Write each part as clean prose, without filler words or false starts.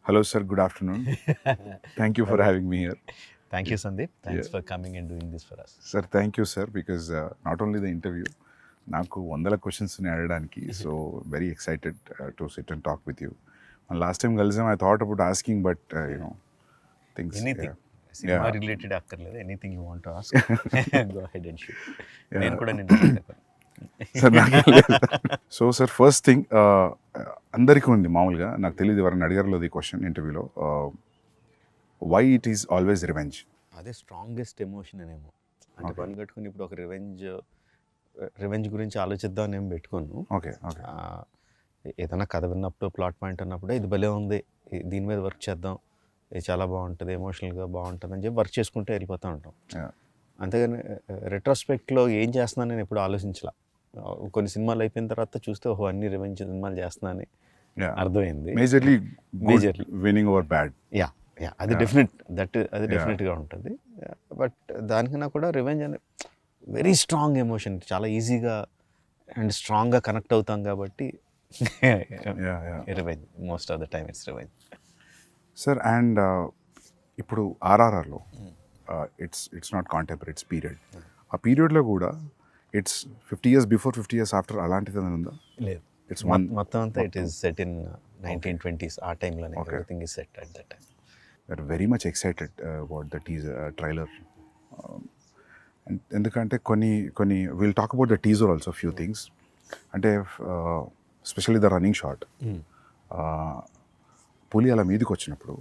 Hello, sir. Good afternoon. Thank you for having me here. Thank you, Sandeep. Thanks for coming and doing this for us. Sir, thank you, sir, because not only the interview, నాకు వందల questions అడగడానికి so very excited to sit and talk with you. Last time కలిసాం, I thought about asking but you know things Anything. Cinema related అక్కర్లేదు. Anything you want to ask, go ahead and shoot. నేను కూడా నిన్ను అడుగుతాను. Sir so sir first thing అందరికీ ఉంది మామూలుగా, నాకు తెలియదు ఎవరైనా అడిగారులో ఈ క్వశ్చన్ ఇంటర్వ్యూలో, why it is always revenge. అదే స్ట్రాంగెస్ట్ ఎమోషన్ అనేమో. అంటే పని కట్టుకుని ఇప్పుడు ఒక రివెంజ్ గురించి ఆలోచిద్దాం అని ఏం పెట్టుకోను. Okay okay. ఏదైనా కథ విన్నప్పుడు ప్లాట్ పాయింట్ అన్నప్పుడు ఇది భలే ఉంది, దీని మీద వర్క్ చేద్దాం, ఇది చాలా బాగుంటుంది, ఎమోషనల్గా బాగుంటుంది అని చెప్పి వర్క్ చేసుకుంటూ వెళ్ళిపోతూ ఉంటాం. అంతేగాని రెట్రోస్పెక్ట్లో ఏం చేస్తున్నాను నేను ఎప్పుడు ఆలోచించలా. కొన్ని సినిమాలు అయిపోయిన తర్వాత చూస్తే ఓహో అన్ని రివెంజ్ సినిమాలు చేస్తున్నానని అర్థమైంది. Majorly winnowing over bad. Yeah yeah అది డెఫినెట్, అది డెఫినెట్గా ఉంటుంది. బట్ దానికన్నా కూడా రివెంజ్ అనే వెరీ స్ట్రాంగ్ ఎమోషన్, చాలా ఈజీగా అండ్ స్ట్రాంగ్గా కనెక్ట్ అవుతాం కాబట్టి revenge most of the time it's revenge. Sir and ఇప్పుడు ఆర్ఆర్ఆర్లో it's not contemporary, it's period. ఆ పీరియడ్లో కూడా it's 50 years before 50 years after అలాంటిది ఉందా? లేదు, ఇట్స్ మొత్తం అంతా it is set in 1920s. ఆ టైంలోనే everything is set at that time. We are very much excited about the teaser trailer. ఎందుకంటే కొన్ని will talk about the teaser also few things. అంటే స్పెషల్లీ ద రన్నింగ్ షాట్, పులి అలా మీదకి వచ్చినప్పుడు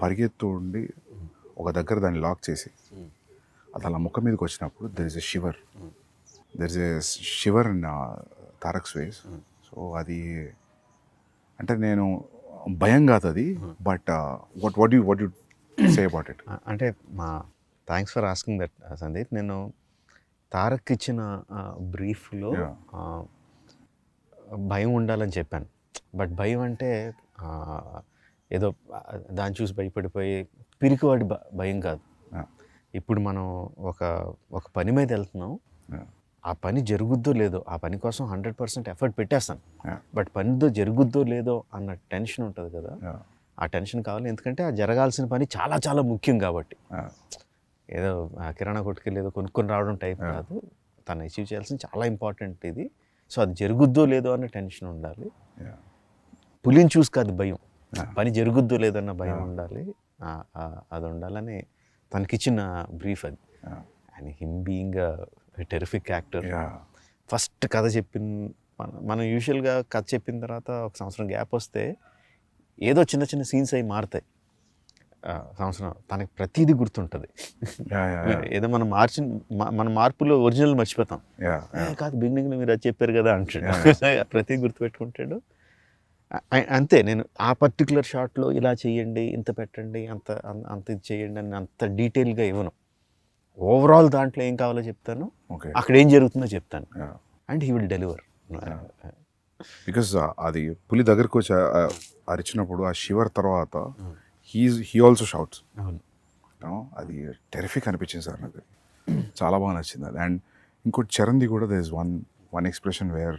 పరిగెత్తు ఉండి ఒక దగ్గర దాన్ని లాక్ చేసి అది అలా ముఖం మీదకి వచ్చినప్పుడు there is a shiver in Tarak's face. So అది అంటే నేను భయం కాదు అది, but what you say about it? అంటే thanks for asking that Sandeep. నేను తారక్ ఇచ్చిన బ్రీఫ్లో భయం ఉండాలని చెప్పాను. బట్ భయం అంటే ఏదో దాన్ని చూసి భయపడిపోయి పిరికివాడి భయం కాదు. ఇప్పుడు మనం ఒక పని మీద వెళ్తున్నాం, ఆ పని జరుగుద్దో లేదో, ఆ పని కోసం 100% ఎఫర్ట్ పెట్టేస్తాను, బట్ పనితో జరుగుద్దో లేదో అన్న టెన్షన్ ఉంటుంది కదా, ఆ టెన్షన్ కావాలి. ఎందుకంటే ఆ జరగాల్సిన పని చాలా చాలా ముఖ్యం కాబట్టి. ఏదో కిరాణా కొట్టుకెళ్ళి ఏదో కొనుక్కొని రావడం టైప్ కాదు, తను అచీవ్ చేయాల్సిన చాలా ఇంపార్టెంట్ ఇది. సో అది జరుగుద్దో లేదో అన్న టెన్షన్ ఉండాలి. పులిని చూసి కాదు భయం, పని జరుగుద్దో లేదన్న భయం ఉండాలి. అది ఉండాలని తనకిచ్చిన బ్రీఫ్ అది. And him being terrific actor. First కథ మనం యూజువల్గా కథ చెప్పిన తర్వాత ఒక సంవత్సరం గ్యాప్ వస్తే ఏదో చిన్న చిన్న సీన్స్ అవి మారుతాయి. సంవత్సరం తనకి ప్రతిదీ గుర్తుంటుంది. ఏదో మన మార్పులో ఒరిజినల్ మర్చిపోతాం. కాదు బిగినింగ్లో మీరు అది చెప్పారు కదా అంటాడు, ప్రతిదీ గుర్తుపెట్టుకుంటాడు. అంతే, నేను ఆ పర్టికులర్ షాట్లో ఇలా చేయండి, ఇంత పెట్టండి, అంత ఇది చేయండి అని అంత డీటెయిల్గా ఇవ్వను. ఓవరాల్ దాంట్లో ఏం కావాలో చెప్తాను, అక్కడ ఏం జరుగుతుందో చెప్తాను, and he will deliver. Because అది పులి దగ్గరకు వచ్చి అరిచినప్పుడు ఆ షివర్ తర్వాత హీ ఆల్సో షౌట్స్. అది టెరిఫిక్ అనిపించింది సార్ నాకు, చాలా బాగా నచ్చింది అది. అండ్ ఇంకోటి చరణ్ది కూడా there is one expression where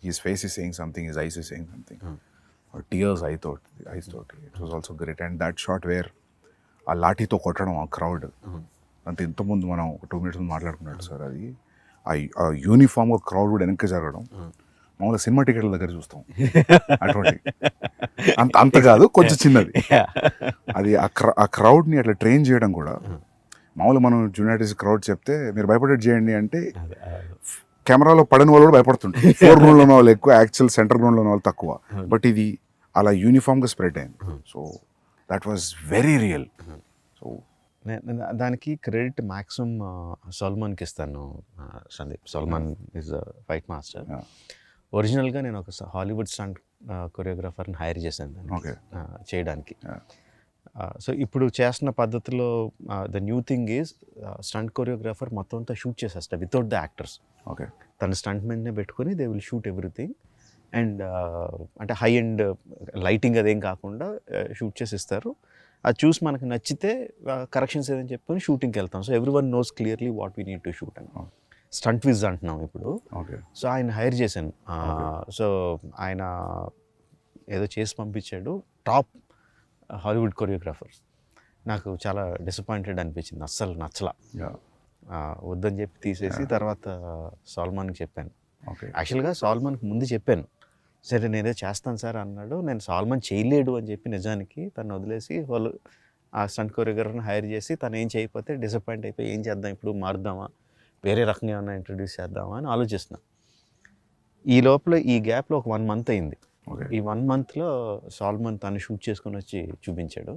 his face is saying something, his eyes is saying something, or tears eyes thought it was also great. And that shot where ఆ లాఠీతో కొట్టడం ఆ క్రౌడ్ అంత ఇంతకుముందు మనం ఒక 2 minutes ముందు మాట్లాడుకున్నాడు సార్, అది ఆ యూనిఫామ్గా క్రౌడ్ కూడా వెనక్కి జరగడం మామూలుగా సినిమా టికెట్ల దగ్గర చూస్తాం అటువంటి అంత కాదు, కొంచెం చిన్నది. అది ఆ క్రౌడ్ని అట్లా ట్రైన్ చేయడం కూడా, మామూలుగా మనం జూనియార్టీస్ క్రౌడ్ చెప్తే మీరు భయపడేది చేయండి అంటే కెమెరాలో పడిన వాళ్ళు కూడా భయపడుతుంటారు. 4 గ్రౌండ్లో ఉన్న వాళ్ళు ఎక్కువ, యాక్చువల్ సెంటర్ గ్రౌండ్లో ఉన్న వాళ్ళు తక్కువ. బట్ ఇది అలా యూనిఫామ్గా స్ప్రెడ్ అయింది. So that was very real. So దానికి క్రెడిట్ మ్యాక్సిమం సల్మాన్కి ఇస్తాను. Sandeep Salman is fight master. ఒరిజినల్గా నేను ఒక హాలీవుడ్ స్టంట్ కొరియోగ్రాఫర్ని హైర్ చేశాను చేయడానికి. సో ఇప్పుడు చేస్తున్న పద్ధతిలో the new thing is stunt choreographer మొత్తం అంతా షూట్ చేసేస్తా వితౌట్ ద యాక్టర్స్. తన స్టంట్ మెన్నే పెట్టుకొని they will shoot everything. And అంటే హై అండ్ లైటింగ్ అదేం కాకుండా షూట్ చేసి ఇస్తారు. అది చూసి మనకు నచ్చితే కరెక్షన్స్ ఏదని చెప్పుకొని షూటింగ్కి వెళ్తాం. So every one knows clearly what we need to shoot అని. స్టంట్ విజ్ అంటున్నాం ఇప్పుడు. సో ఆయన హైర్ చేశాను. సో ఆయన ఏదో చేసి పంపించాడు, టాప్ హాలీవుడ్ కొరియోగ్రాఫర్. నాకు చాలా డిసప్పాయింటెడ్ అనిపించింది, అస్సలు నచ్చలా. వద్దని చెప్పి తీసేసి తర్వాత సాల్మాన్కి చెప్పాను. యాక్చువల్గా సాల్మాన్కి ముందు చెప్పాను, సరే నేనే చేస్తాను సార్ అన్నాడు. నేను సాల్మాన్ చేయలేడు అని చెప్పి నిజానికి తను వదిలేసి వాళ్ళు ఆ స్టంట్ కొరియోగ్రాఫర్ని హైర్ చేసి తను ఏం చేయకపోతే డిసప్పాయింట్ అయిపోయి ఏం చేద్దాం ఇప్పుడు, మారుద్దామా, వేరే రకంగా ఏమన్నా ఇంట్రడ్యూస్ చేద్దామా అని ఆలోచిస్తున్నా. ఈ లోపల ఈ గ్యాప్లో ఒక 1 month అయింది. ఈ 1 monthలో సాల్మాన్ తను షూట్ చేసుకొని వచ్చి చూపించాడు.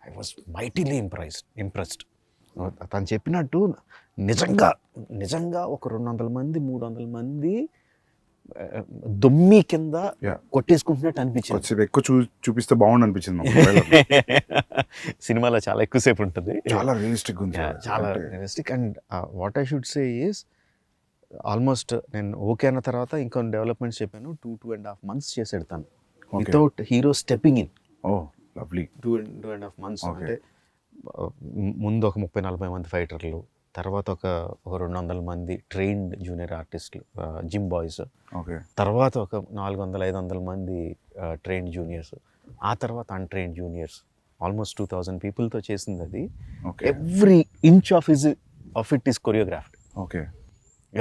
I was mightily impressed. తను చెప్పినట్టు నిజంగా ఒక 200 మంది 300 మంది దొమ్మి కింద కొట్టేసుకుంటున్నట్టు అనిపించింది. ఎక్కువ చూపిస్తే బాగుండు అనిపించింది. సినిమాలో చాలా ఎక్కువసేపు ఉంటుంది, చాలా రియలిస్టిక్ ఉంది, చాలా realistic. And what I should say is almost నేను ఓకే అన్న తర్వాత ఇంకొన్ని డెవలప్మెంట్స్ చెప్పాను. 2.5 months చేసాడు తను without hero stepping in. Lovely. 2.5 months అంటే ముందు ఒక 30-40 మంది ఫైటర్లు, తర్వాత ఒక 200 మంది ట్రైన్డ్ జూనియర్ ఆర్టిస్టులు, జిమ్ బాయ్స్, తర్వాత ఒక 400-500 మంది ట్రైన్డ్ జూనియర్స్, ఆ తర్వాత అన్ట్రైన్డ్ జూనియర్స్, ఆల్మోస్ట్ 2000 పీపుల్తో చేసింది అది. Every inch of it is choreographed.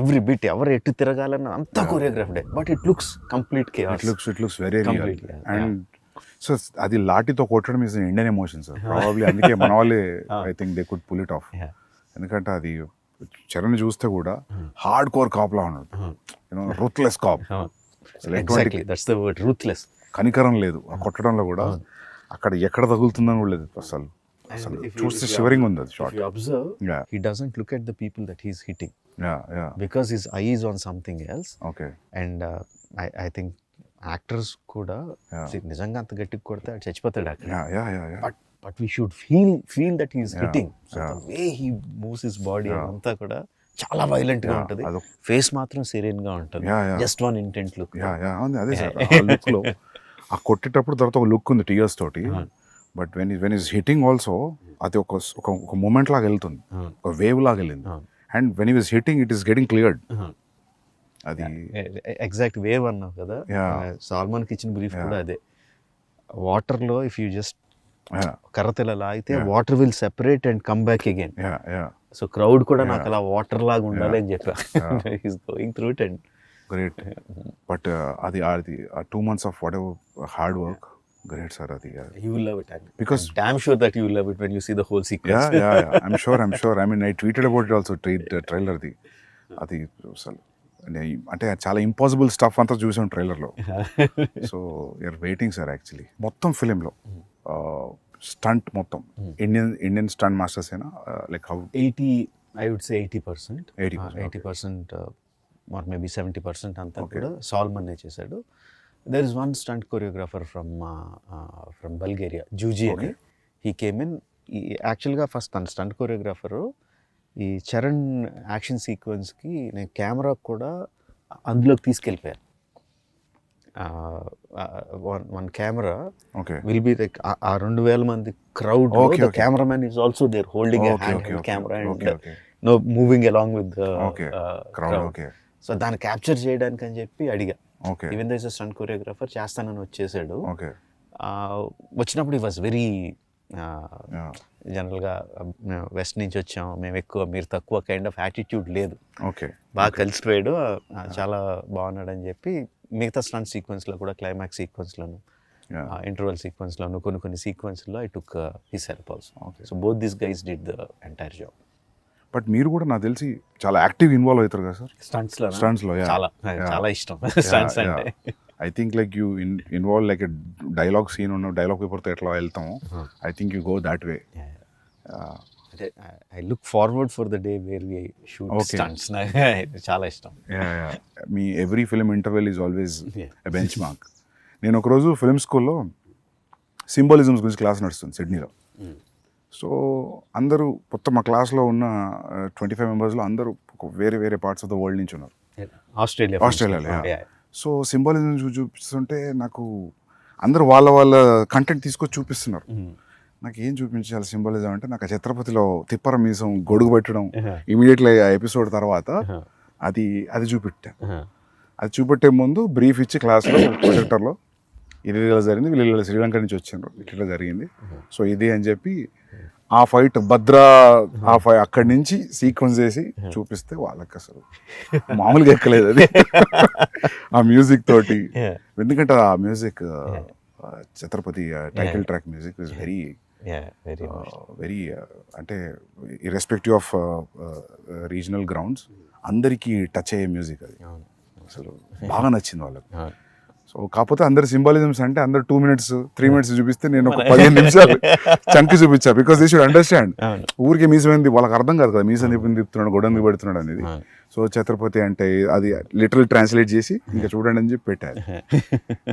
Every bit, ఎవరు ఎటు తిరగాలన్న అంతా కొరియోగ్రాఫ్డే, but it looks complete chaos. It looks very real. And so అది లాఠీతో కొట్టడం is Indian emotion sir, probably అందుకే మన వాళ్ళే I think they could pull it off. ఎందుకంటే అది చరణ్ చూస్తే కూడా హార్డ్ కోర్ కాప్ లా ఉన్నాడు, రూత్లెస్ కాప్. రూత్లెస్, కనికరం లేదు ఆ కొట్టడంలో కూడా, అక్కడ ఎక్కడ తగులుతుందని కూడా లేదు అసలు. చూస్తే షివరింగ్ ఉంది అది shot. He doesn't look at the people that he's hitting. Because his eye is on something else. And I think actors కూడా నిజంగా అంత గట్టిగా కొడితే అది చచ్చిపోతాడు అక్కడ. But we should feel that he's hitting. So the way he moves his body అంతా కూడా చాలా వైలెంట్ గా ఉంటుంది. ఫేస్ మాత్రం సెరీన్ గా ఉంటుంది. Just one intent look. అదే సార్, ఆ లుక్ లో ఆ కొట్టేటప్పుడు తర్వాత ఒక లుక్ ఉంది టీయర్స్ తోటి. But when is hitting also అది ఒక మూమెంట్ లాగా వెళ్తుంది, ఒక వేవ్ లాగా వెళ్ళింది. అండ్ వెన్ ఈ was hitting it is getting cleared. అది ఎగ్జాక్ట్ వేవ్ అన్నావు కదా, సాల్మాన్కి ఇచ్చిన బ్రీఫ్ కూడా అదే. వాటర్లో ఇఫ్ యూ జస్ట్ కర్రతెలా లాగితే water will separate and come back again. So crowd కూడా నాకు అలా వాటర్ లాగా ఉండాలి అని చెప్పా. Is going through it and great. But అది 2 months of what ever hard work, great sir, adi you will love it because damn sure that you will love it when you see the whole sequence. Yeah I'm sure I mean I tweeted about it also, trailer di adi asal అంటే చాలా impossible stuff అంతా చూసాం ట్రైలర్లో. So you are waiting sir. Actually మొత్తం ఫిలింలో stunt మొత్తం Indian stunt masters ఏనా, like how 80 I would say 80% or maybe 70% అంతా కూడా సాల్మన్ చేశాడు. There is one stunt choreographer from Bulgaria, Juji అని. He came in. యాక్చువల్గా ఫస్ట్ తన స్టంట్ కొరియోగ్రాఫరు ఈ చరణ్ యాక్షన్ సీక్వెన్స్కి నేను కెమెరా కూడా అందులోకి తీసుకెళ్ళిపోయాను. One camera will be like ఆ 2000 మంది crowd, the cameraman is also there holding a hand camera and no moving along with the crowd. So దాన్ని క్యాప్చర్ చేయడానికి అని చెప్పి అడిగా. Even though is a stunt choreographer, చేస్తానని వచ్చేసాడు. వచ్చినప్పుడు ఈ వాజ్ వెరీ జనరల్గా వెస్ట్ నుంచి వచ్చాం మేము ఎక్కువ మీరు తక్కువ కైండ్ ఆఫ్ యాటిట్యూడ్ లేదు. బాగా కలిసిపోయాడు, చాలా బాగున్నాడని చెప్పి మిగతా స్టంట్ సీక్వెన్స్లో కూడా క్లైమాక్స్ సీక్వెన్స్లోను ఇంటర్వల్ సీక్వెన్స్లోను కొన్ని సీక్వెన్స్లో I took his help also. So both this guys did the entire job. But మీరు కూడా నాకు తెలిసి చాలా యాక్టివ్ ఇన్వాల్వ్ అవుతారు కదా సార్ స్టంట్స్లో? చాలా ఇష్టం స్టంట్స్ అంటే. I think like you involve like dialogue scene ఉన్న డైలాగ్ పేపర్తో ఎట్లా వెళ్తాము, I think you go that way. I look forward for the day where we shoot stunts. చాలా ఇష్టం. మీ every film interval is always a benchmark. నేను ఒకరోజు film స్కూల్లో సింబాలిజమ్స్ గురించి క్లాస్ నడుస్తుంది సిడ్నీలో. సో అందరూ మొత్తం మా క్లాస్లో ఉన్న 25 మెంబర్స్లో అందరూ వేరే పార్ట్స్ ఆఫ్ ద వరల్డ్ నుంచి ఉన్నారు, ఆస్ట్రేలియాలో. సో సింబాలిజం చూపిస్తుంటే నాకు అందరూ వాళ్ళ కంటెంట్ తీసుకొచ్చి చూపిస్తున్నారు. నాకు ఏం చూపించాలి సింబాలిజం అంటే, నాకు ఆ ఛత్రపతిలో తిప్పర మీసం గొడుగు పెట్టడం ఇమీడియట్లీ ఆ ఎపిసోడ్ తర్వాత అది చూపెట్టా. అది చూపెట్టే ముందు బ్రీఫ్ ఇచ్చి క్లాస్లో ప్రొజెక్టర్లో ఇది ఇలా జరిగింది, వీళ్ళు ఇలా శ్రీలంక నుంచి వచ్చిండ్రు, ఇట్లా జరిగింది, సో ఇది అని చెప్పి ఆ ఫైట్ భద్రా ఆ ఫైట్ అక్కడి నుంచి సీక్వెన్స్ చేసి చూపిస్తే వాళ్ళకి అసలు మామూలుగా ఎక్కలేదు అది ఆ మ్యూజిక్ తోటి. ఎందుకంటే ఆ music Chhatrapati title track music is very very అంటే ఇర్రెస్పెక్టివ్ ఆఫ్ రీజనల్ గ్రౌండ్స్ అందరికీ టచ్ అయ్యే మ్యూజిక్ అది. అసలు బాగా నచ్చింది వాళ్ళకి. సో కాకపోతే అందరు సింబాలిజమ్స్ అంటే అందరు 2 minutes 3 minutes చూపిస్తే నేను ఒక 15 నిమిషాలు చంకి చూపించా, బికాస్ దే షుడ్ అండర్స్టాండ్. ఊరికి మీసమైంది వాళ్ళకి అర్థం కాదు కదా, మీసం తిప్పుతున్నాడు గొడవ పెడుతున్నాడు అనేది. సో ఛత్రపతి అంటే అది లిటరల్ ట్రాన్స్లేట్ చేసి ఇంకా చూడండి అని చెప్పి పెట్టారు.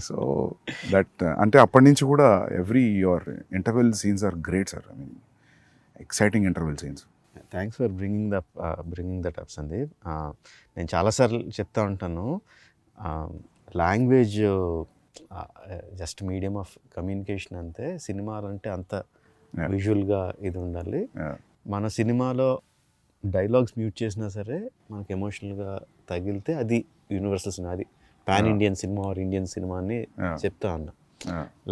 సో దట్ అంటే అప్పటి నుంచి కూడా every your interval scenes are great sir. I mean exciting interval scenes. Thanks for bringing that up Sandeep. నేను చాలాసార్లు చెప్తా ఉంటాను, language just medium of communication అంతే, సినిమాలంటే అంత విజువల్గా ఇది ఉండాలి. మన సినిమాలో డైలాగ్స్ మ్యూట్ చేసినా సరే మనకి ఎమోషనల్గా తగిలితే అది యూనివర్సల్ సినిమా, అది pan Indian cinema or Indian cinema అని చెప్తా ఉన్నా.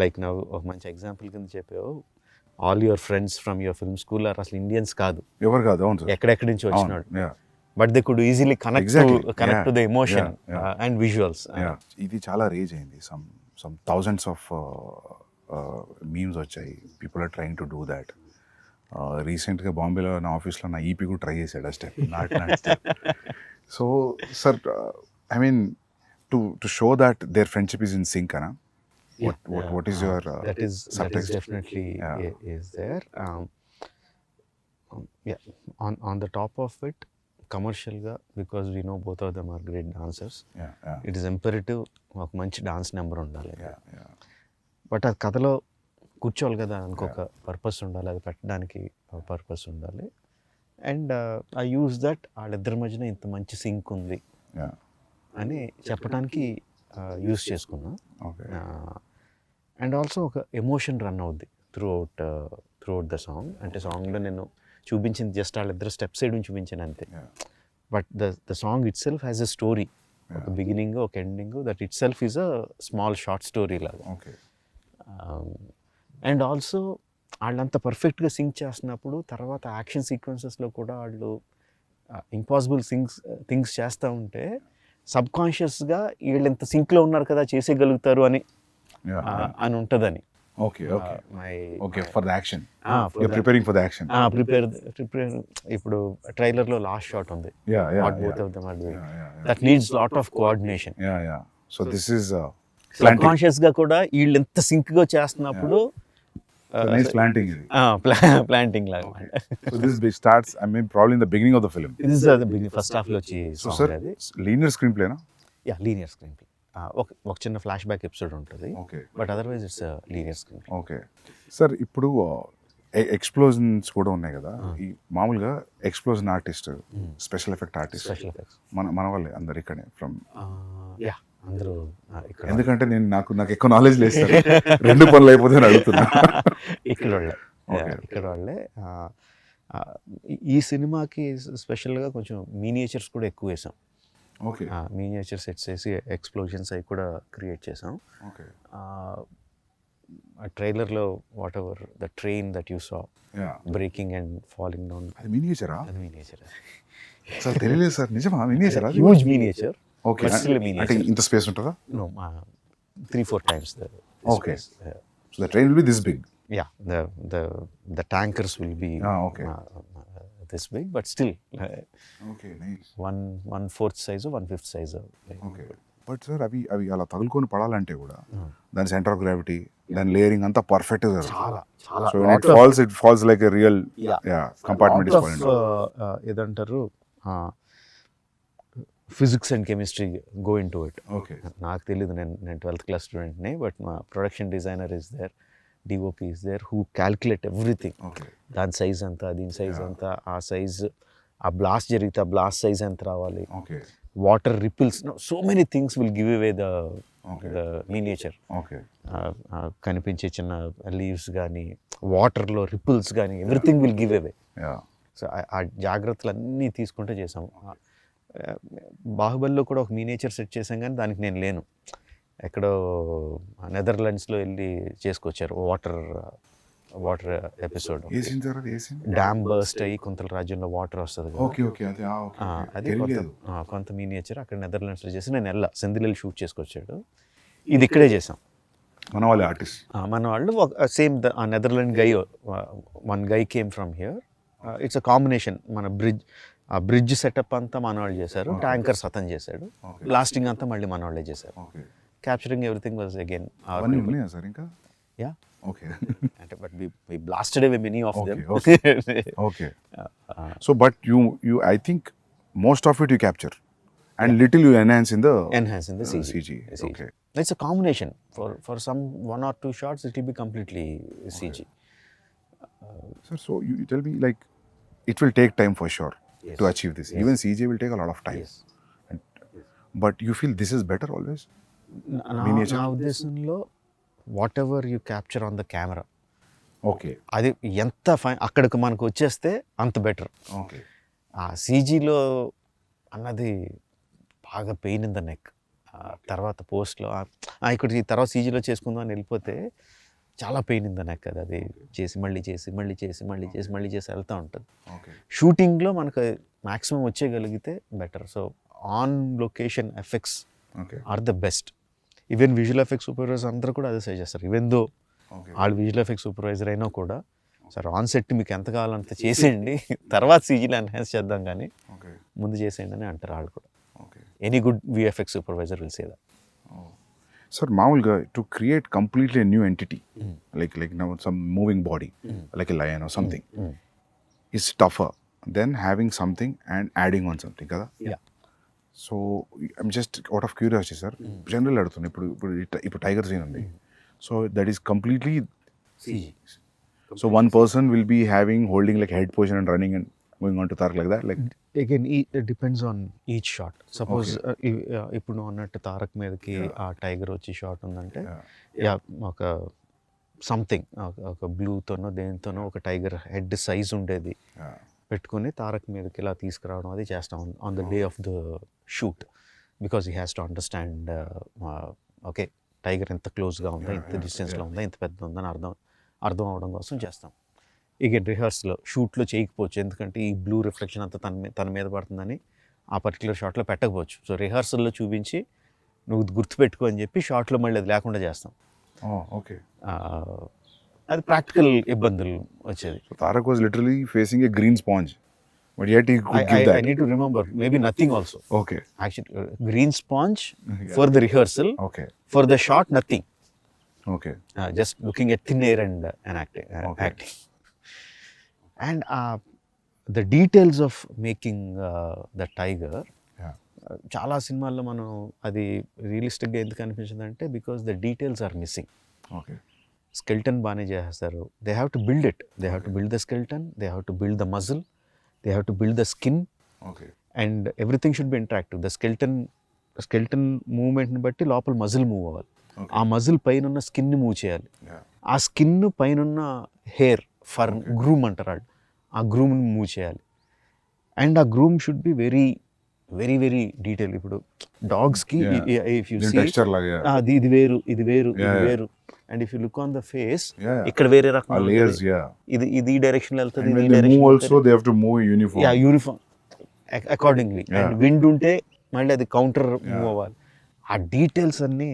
లైక్ నా ఒక మంచి ఎగ్జాంపుల్ కింద చెప్పావు, all your friends from your film school are అసలు ఇండియన్స్ కాదు, ఎవరు కాదు, ఎక్కడెక్కడి నుంచి వచ్చినాడు, but they could easily connect to the emotion and visuals. ఇది చాలా రేజ్ అయింది, సమ్ థౌజండ్స్ ఆఫ్ మీమ్స్ వచ్చాయి, people are trying to do that. రీసెంట్గా బాంబేలో నా ఆఫీస్లో నా ఈపీ కూడా ట్రై చేశాడు ఆ step, Naatu step. So sir I mean to show that their friendship is in sync అనా? What is your that is definitely is there. Yeah, on the top of it, commercial ga, because we know both of them are great dancers. It is imperative ఒక మంచి dance number ఉండాలి. But అది కథలో కూర్చోవాలి కదా, ఇంకొక purpose ఉండాలి, అది పెట్టడానికి పర్పస్ ఉండాలి. అండ్ ఐ యూజ్ దట్ వాళ్ళిద్దరి మధ్యన ఇంత మంచి సింక్ ఉంది అని చెప్పడానికి యూజ్ చేసుకున్నా. అండ్ ఆల్సో ఒక ఎమోషన్ రన్ అవుద్ది త్రూ అవుట్ ద సాంగ్. అంటే సాంగ్లో నేను చూపించింది జస్ట్ వాళ్ళిద్దరు స్టెప్ సైడ్ చూపించాను అంతే, but the song it self has a story, ఒక బిగినింగ్ ఒక ending, that it self is a small short story లాగా. అండ్ ఆల్సో వాళ్ళంత పర్ఫెక్ట్గా సింగ్ చేస్తున్నప్పుడు తర్వాత యాక్షన్ సీక్వెన్సెస్లో కూడా వాళ్ళు ఇంపాసిబుల్ థింగ్స్ చేస్తూ ఉంటే సబ్కాన్షియస్గా వీళ్ళు ఎంత సింక్లో ఉన్నారు కదా చేసేయగలుగుతారు అని ఉంటుందని. ఇప్పుడు ట్రైలర్లో లాస్ట్ షాట్ ఉంది, that needs lot of coordination. So this is సబ్కాన్షియస్గా కూడా వీళ్ళు ఎంత సింక్గా చేస్తున్నప్పుడు ప్లాంటింగ్ లాగా. So this starts, I mean, probably in the beginning of the film. This is the beginning, first half లో వచ్చి. So sir, linear screenplay na? Yeah, linear screenplay. ఒక చిన్న ఫ్లాష్ బ్యాక్ ఎపిసోడ్ ఉంటుంది, but otherwise it's linear screenplay. Okay sir, ఇప్పుడు explosions కూడా ఉన్నాయి కదా, ఈ మామూలుగా explosion artist, special effect artist మన వాళ్ళే అందరు ఇక్కడే ఫ్రమ్. అందరూ ఇక్కడ, ఎందుకంటే నాకు ఎక్కువ నాలెడ్జ్ లేదు సార్, రెండు పనులు అయిపోతే అడుగుతున్నా. ఇక్కడ వాళ్ళే. ఈ సినిమాకి స్పెషల్గా కొంచెం మీనియేచర్స్ కూడా ఎక్కువ వేసాం. మీనియేచర్ సెట్స్ వేసి ఎక్స్ప్లోజన్స్ అవి కూడా క్రియేట్ చేసాం. ట్రైలర్లో what ever the train that you saw breaking and falling down, అది మీనియేచరా? అది మీనియేచర్ సార్, తెలియలేదు సార్, నిజమా? మీనియేచరా? Huge miniature. ఓకే, అంటే ఇంత స్పేస్ ఉంటుందా? No, 3-4 times the space. So the train will be this big. Yeah, the tankers will be this big, but still nice. 1/4 size or 1/5 size. But sir అవి అలా తగులుకొని పడాలంటే కూడా దాని సెంటర్ ఆఫ్ గ్రావిటీ, దాని లేయరింగ్ అంతా perfect గా చాలా. So it falls like a real compartment. ఏదంటారు, physics and chemistry go in to it. నాకు తెలియదు, నేను 12th class స్టూడెంట్ని, బట్ మా production designer is there, DOP is there, who calculate everything. దాని సైజ్ ఎంత, దీని సైజ్ ఎంత, ఆ సైజ్, ఆ బ్లాస్ట్ జరిగితే ఆ బ్లాస్ట్ సైజ్ ఎంత రావాలి, water ripples, so many things will give away the miniature. కనిపించే చిన్న లీవ్స్ కానీ, వాటర్లో రిపిల్స్ కానీ, everything will give away. So ఆ జాగ్రత్తలు అన్నీ తీసుకుంటే చేసాము. బాహుబలిలో కూడా ఒక మీనియేచర్ సెట్ చేసాం, కానీ దానికి నేను లేను. ఎక్కడో నెదర్లాండ్స్లో వెళ్ళి చేసుకొచ్చారు వాటర్ ఎపిసోడ్. ఏ సీన్ సార్ అది? ఏ సీన్? డ్యామ్ బర్స్ట్ అయ్యి కొంత రాజ్యంలో వాటర్ వస్తుంది కదా, ఓకే ఓకే అదే ఓకే అది కొంత మీనియేచర్ అక్కడ నెదర్లాండ్స్లో చేసి నేను వెళ్ళా సెందిల్ షూట్ చేసుకొచ్చాడు. ఇది ఇక్కడే చేసాం. మన వాళ్ళ ఆర్టిస్ట్ మన వాళ్ళు same Netherland guy, one guy came from here. It's a combination. మన బ్రిడ్జ్ సెటప్ అంతా మన వాళ్ళు చేశారు, ట్యాంకర్స్ అతను చేశాడు, బ్లాస్టింగ్ అంతా మళ్ళీ మన వాళ్ళే చేశారు. Capturing everything was again sir ఇంకా యా. ఓకే అంటే but we blasted away many of them. Okay so but you I think most of it you capture and little you enhance in the CG. Okay. It's a combination. For some 1 or 2 shots, it will be completely CG. Sir, so you tell me, like, it will take time for sure to achieve this. Yes. Even CG will take a lot of time. Yes. But you feel this is better always? నా ఉద్దేశంలో what ever you capture on the camera, okay, అది ఎంత fine అక్కడికి మనకు వచ్చేస్తే అంత better. Okay. ఆ సీజీలో అన్నది బాగా పెయిన్ ఇన్ ద నెక్. తర్వాత పోస్ట్లో ఇక్కడ ఈ తర్వాత సీజీలో చేసుకుందాం అని వెళ్ళిపోతే చాలా పెయిన్ ఇన్ ద నెక్. అది చేసి మళ్ళీ వెళ్తూ ఉంటుంది. షూటింగ్లో మనకు మ్యాక్సిమం వచ్చేయగలిగితే better. So on location effects are the best. Even visual effects supervisor అందరూ కూడా అదే సజెస్ట్ చేస్తారు. ఈవెన్ దో వాళ్ళు విజువల్ ఎఫెక్ట్స్ సూపర్వైజర్ అయినా కూడా, సార్ ఆన్ సెట్ మీకు ఎంత కావాలంత చేసేయండి, తర్వాత సీజీలో ఎన్హాన్స్ చేద్దాం కానీ ముందు చేసేయండి అని అంటారు వాళ్ళు కూడా. Any good VFX supervisor will say that. Sir మామూలుగా to create completely new entity like now some moving body like a lion or something is tougher then having something and adding on something కదా. So I'm just out of curiosity sir, general అడుగుతున్నాను. ఇప్పుడు tiger scene ఉంది, so that is completely so one person will be holding like head position and running and going on to Tarak like that, like again it depends on each shot. Suppose ఇప్పుడు నువ్వు అన్నట్టు తారక్ మీదకి ఆ tiger వచ్చి shot ఉందంటే ఒక something ఒక బ్లూతోనో దేనితోనో ఒక టైగర్ హెడ్ సైజ్ ఉండేది పెట్టుకుని తారక్ మీదకి ఇలా తీసుకురావడం అది చేస్తాం on the day of the shoot. Because he has to understand okay tiger ఎంత క్లోజ్గా ఉందా, ఎంత డిస్టెన్స్లో ఉందా, ఎంత పెద్ద ఉందని అర్థం అవడం కోసం చేస్తాం. ఇక రిహర్సల్లో షూట్లో చేయకపోవచ్చు, ఎందుకంటే ఈ బ్లూ రిఫ్లెక్షన్ అంతా తన మీద పడుతుందని ఆ పర్టికులర్ షాట్లో పెట్టకపోవచ్చు. సో రిహర్సల్లో చూపించి నువ్వు గుర్తుపెట్టుకో అని చెప్పి షాట్లో మళ్ళీ అది లేకుండా చేస్తాం. ఓకే, అది ప్రాక్టికల్ ఇబ్బందులు వచ్చేది. Tarak was literally facing A green sponge, but yet he could give that. I need to remember, maybe nothing also. Okay. Actually, green sponge for the rehearsal. Okay. For the shot, nothing. Okay. Just looking at thin air and acting. And the details of making the tiger. చాలా సినిమాల్లో మనం అది రియలిస్టిక్గా ఎందుకు అనిపించింది అంటే because the details are missing. Okay. Skeleton బాగానే చేస్తారు. They have to build it. They have to build the skeleton, they have to build the muscle, they have to build the skin. Okay. And everything should be interactive. The skeleton మూవ్మెంట్ని బట్టి లోపల muscle move అవ్వాలి. ఆ muscle పైన ఉన్న స్కిన్ని move చేయాలి. ఆ స్కిన్ పైన ఉన్న హెయిర్ ఫర్ గ్రూమ్ అంటారు వాళ్ళు, ఆ గ్రూమ్ని మూవ్ చేయాలి. అండ్ ఆ groom should be very very very detail. ఇప్పుడు డాగ్స్కి ఇఫ్ యూ సీ ఇది వేరు ఇది వేరు ఇది వేరు, and if you look on the face ఇక్కడ వేరే రకం ఇది ఈ డైరెక్షన్ వెళ్తుంది, ఈ direction uniform accordingly. And wind ఉంటే మళ్ళీ అది కౌంటర్ మూవ్ అవ్వాలి. ఆ డీటెయిల్స్ అన్నీ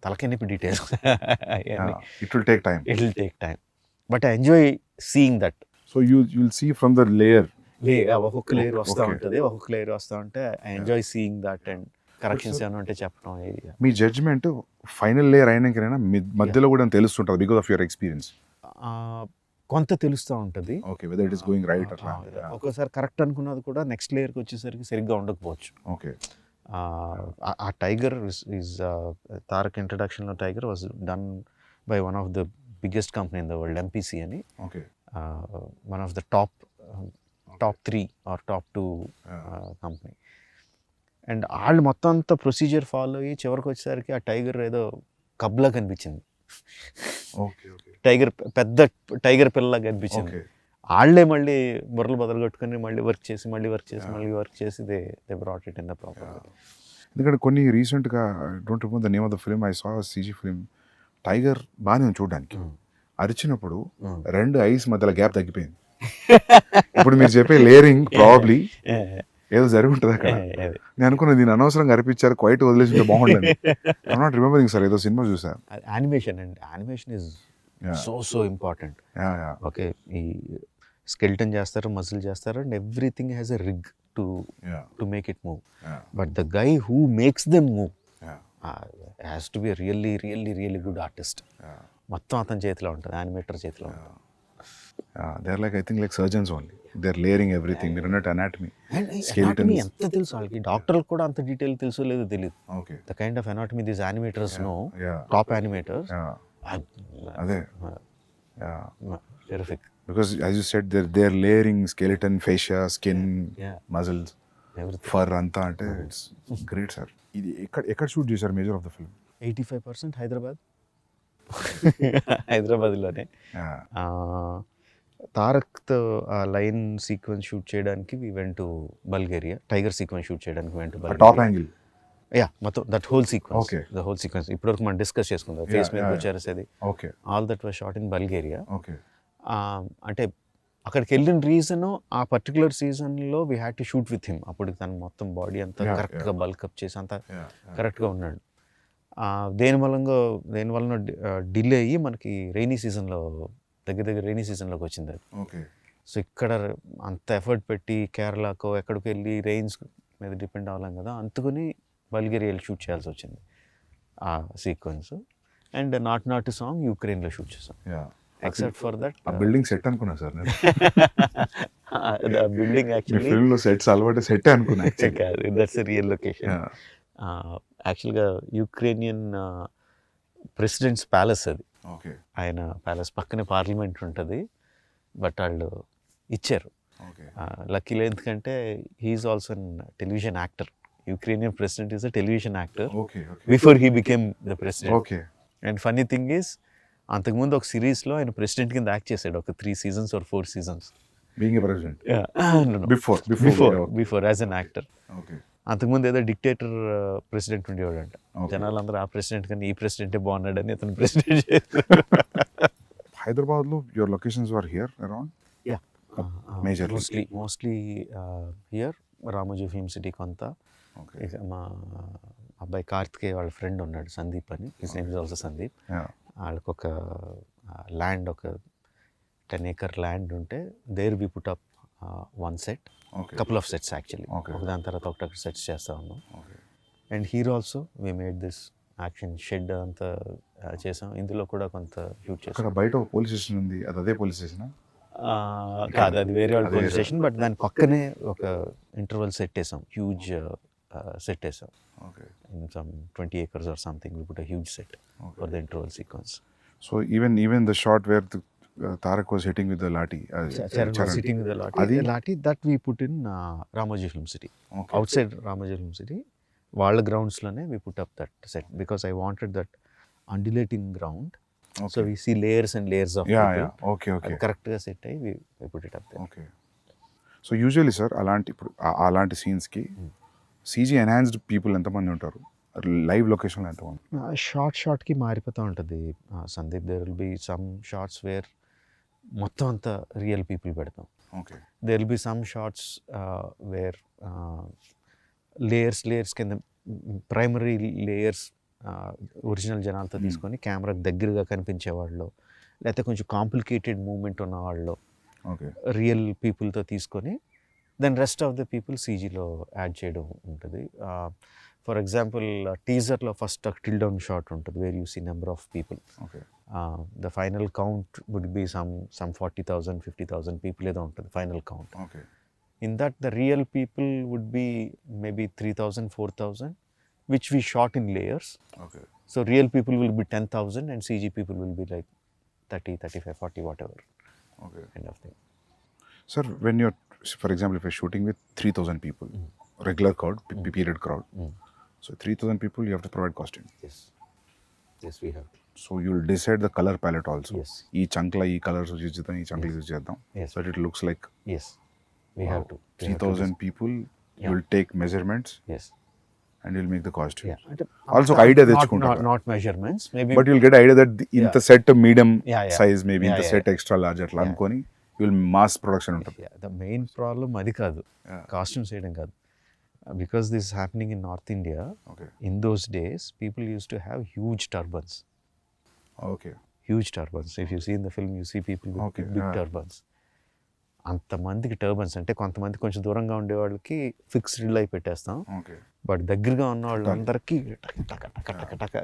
తలకెనిపి details. It will take time. But I enjoy seeing that. So you'll see from the layer. ఒక్కొక్క లేయర్ వస్తూ ఉంటుంది, ఒక్కొక్క లేయర్ వస్తూ ఉంటే I enjoy seeing that. And corrections ఏమైనా ఉంటే చెప్పడం. మీ జడ్జ్మెంట్ ఫైనల్ లేయర్ అయినాకైనా మధ్యలో కూడా తెలుస్తుంటుంది బికాస్ ఆఫ్ యువర్ ఎక్స్పీరియన్స్? కొంత తెలుస్తూ ఉంటుంది. Okay, whether it is going right అట్లా. ఒక్కోసారి కరెక్ట్ అనుకున్నది కూడా నెక్స్ట్ లేయర్కి వచ్చేసరికి సరిగ్గా ఉండకపోవచ్చు. ఓకే. ఆ టైగర్ ఈజ్ తారక్ ఇంట్రడక్షన్లో tiger was done by one of the biggest company in the world, MPC అని. Okay. One of the top 3 or top 2 company. And వాళ్ళు మొత్తం అంతా ప్రొసీజర్ ఫాలో అయ్యి చివరికి వచ్చేసరికి ఆ టైగర్ ఏదో కబ్లా కనిపించింది. పెద్ద టైగర్ పిల్లలా కనిపించింది. వాళ్ళే మళ్ళీ బుర్రలు బదులు కొట్టుకొని మళ్ళీ వర్క్ చేసి they brought it in the proper. ఎందుకంటే కొన్ని రీసెంట్గా don't remember the name of the film, I saw CG film, tiger బాగానే ఉంది చూడడానికి, అరిచినప్పుడు రెండు ఐస్ మధ్యలో గ్యాప్ తగ్గిపోయింది. ఇప్పుడు మీరు చెప్పే లేయరింగ్ ప్రాబబ్లీ ఏదో జరిగి ఉంటుంది అక్కడ. నేను అనుకున్నా దీన్ని అనవసరంగా అరిపించారు, క్వైట్ వదిలేసి ఉంటే బాగుంటుంది. ఐ నాట్ రిమెంబరింగ్ సార్, ఏదో సినిమా చూసా. Animation and animation is so important. Okay, ఈ స్కెల్టన్ చేస్తారు, మజిల్ చేస్తారు, and everything has a rig to make it move. But the guy who makes them move has to be really really really good artist. మొత్తం అతని చేతిలో ఉంటుంది, animator చేతిలో ఉంటుంది. They are like, I think like surgeons only, they are layering everything. మీరు అన్నట్టు anatomy, anatomy ఎంత తెలుసు వాళ్ళకి, డాక్టర్లకు కూడా అంత డీటెయిల్ తెలుసో లేదో తెలియదు. Okay, the kind of anatomy these animators know, top animators. అదే terrific. Because as you said, they're layering skeleton, fascia, skin, muscles, fur అంతా అంటే ఇట్స్ గ్రేట్ సార్. ఇది ఎక్కడ షూట్ చేశారు మేజర్ ఆఫ్ ద ఫిల్మ్? 85% హైదరాబాద్లోనే. తారక్తో ఆ లైన్ సీక్వెన్స్ షూట్ చేయడానికి we went to Bulgaria. Tiger sequence shoot చేయడానికి went to Bulgaria. Top angle, మొత్తం that whole sequence. Okay, the whole sequence ఇప్పటివరకు మనం డిస్కస్ చేసుకుందాం. ఫేస్ మీద వచ్చేసేది, okay, all that was shot in Bulgaria. Okay. అంటే అక్కడికి వెళ్ళిన రీజను, ఆ పర్టికులర్ సీజన్లో we had to shoot with him. అప్పుడు తను మొత్తం బాడీ అంతా కరెక్ట్గా బల్కప్ చేసి అంతా కరెక్ట్గా ఉన్నాడు. దేని వలన డిలే అయ్యి మనకి రైనీ సీజన్లో, దగ్గర రైనీ సీజన్లోకి వచ్చింది అది. ఓకే. సో ఇక్కడ అంత ఎఫర్ట్ పెట్టి కేరళకో ఎక్కడికి వెళ్ళి రెయిన్స్ మీద డిపెండ్ అవ్వలేం కదా, అందుకని బల్గేరియా వెళ్ళి షూట్ చేయాల్సి వచ్చింది ఆ సీక్వెన్స్. అండ్ నాట్ సాంగ్ యుక్రెయిన్లో షూట్ చేసాం. ఎక్సెప్ట్ ఫర్ దట్ ఆ బిల్డింగ్ సెట్ అనుకున్నా సార్ నేను. బిల్డింగ్ యాక్చువల్లీ ఫిల్మ్లో సెట్స్ అలవాటు సెట్ అనుకున్నా. కాదు, దట్స్ రియల్ లొకేషన్. యాక్చువల్గా యుక్రేనియన్ ప్రెసిడెంట్స్ ప్యాలెస్ అది. ఓకే. ఆయన ప్యాలెస్ పక్కనే పార్లమెంట్ ఉంటుంది. బట్ వాళ్ళు ఇచ్చారు. లక్కీలో, ఎందుకంటే he is also an television actor. Ukrainian president is a television actor before he became the president. Okay. And funny thing is, అంతకుముందు ఒక సిరీస్లో ఆయన ప్రెసిడెంట్ కింద యాక్ట్ చేశాడు, ఒక 3 seasons or 4 seasons. Being a president? Before as an actor. Okay. అంతకుముందు ఏదో dictator president ఉండేవాడు అంట. జనాలందరూ ఆ ప్రెసిడెంట్ కన్నా ఈ ప్రెసిడెంటే బాగున్నాడని అతను ప్రెసిడెంట్ చేశారు. హైదరాబాద్లో your locations were here around? Mostly here. Ramoji film city కొంత. మా అబ్బాయి కార్తికేయ వాళ్ళ ఫ్రెండ్ ఉన్నాడు, సందీప్ అని. His name is also Sandeep. వాళ్ళకి ఒక ల్యాండ్, ఒక 10 acre ల్యాండ్ ఉంటే, there we put up 1 set, couple of sets actually. ఒకదాని తర్వాత ఒకటి సెట్స్ చేస్తూ ఉన్నాం. And hero also we made this action shed అంతా చేసాం. ఇందులో కూడా కొంత షూట్ చేసాం. బయట ఒక పోలీస్ స్టేషన్ ఉంది, అది అదే పోలీస్ స్టేషన్ కాదు, అది వేరే వాళ్ళ పోలీస్ స్టేషన్. బట్ దాని పక్కనే ఒక ఇంటర్వల్ సెట్ వేసాం, హ్యూజ్ సెట్ వేసాం. In some 20 acres or something, we put a huge set for the interval sequence. So even the shot where Tarak was hitting with the lathi, Charan was hitting with the lathi, that we put in Ramoji Film City. Outside Ramoji Film City, వాళ్ళ గ్రౌండ్స్లోనే we put up that set because I wanted that undulating ground. So we see layers and layers of people. Okay. కరెక్ట్గా set అయ్యి we put it up there. Okay. So usually sir, అలాంటి సీన్స్కి CG enhanced people ఎంతమంది ఉంటారు? Live లొకేషన్లో ఎంతమంది? షార్ట్కి మారిపోతూ ఉంటుంది Sandeep. There will be some shots where మొత్తం అంతా రియల్ పీపుల్ పెడతాం. Okay. There will be some shots where layers కింద ప్రైమరీ లేయర్స్ ఒరిజినల్ జనాలతో తీసుకొని కెమెరాకి దగ్గరగా కనిపించేవాళ్ళు, లేకపోతే కొంచెం కాంప్లికేటెడ్ మూమెంట్ ఉన్నవాళ్ళు రియల్ పీపుల్తో తీసుకొని then rest of the people సీజీలో యాడ్ చేయడం ఉంటుంది. ఫర్ ఎగ్జాంపుల్ టీజర్లో ఫస్ట్ టిల్ డౌన్ షాట్ ఉంటుంది where you see number of people. The final count would be some 40,000 50,000 people ఏదో ఉంటుంది final count. In that the real people would be maybe 3,000 4,000 which we shot in layers. So real people will be 10,000 and CG people will be like 30, 35, 40 whatever kind of thing. Sir, when you're, for example, if you're shooting with 3,000 people, regular crowd, period crowd, so 3,000 people, you have to provide costume. Yes, we have to. So you'll decide the color palette also. Yes. ఈ చంక్ల ఈ colours use చేద్దాం, ఈ చంక్ల use చేద్దాం. So that it looks like. Yes, we have to. 3,000 people, you will take measurements. Yes. And will make the costume. Yeah, అంటే also ఒక idea తెచ్చుకుంటారు. Not measurements maybe, but you'll get idea that ఇంత set medium Yeah, yeah. Size, maybe ఇంత Yeah, set extra large అట్లా Yeah. అనుకొని will mass production ఉంటుంది. The main problem అది కాదు, కాస్ట్యూమ్స్ వేయడం కాదు. Because this happening in North India, okay in those days people use to have huge turbans. Okay huge turbans. If you see in the film you see people Okay, big yeah. Turbans. అంతమందికి turbans అంటే కొంతమంది కొంచెం దూరంగా ఉండే వాళ్ళకి fixed light పెట్టేస్తాం, okay but దగ్గరగా ఉన్న వాళ్ళందరికీ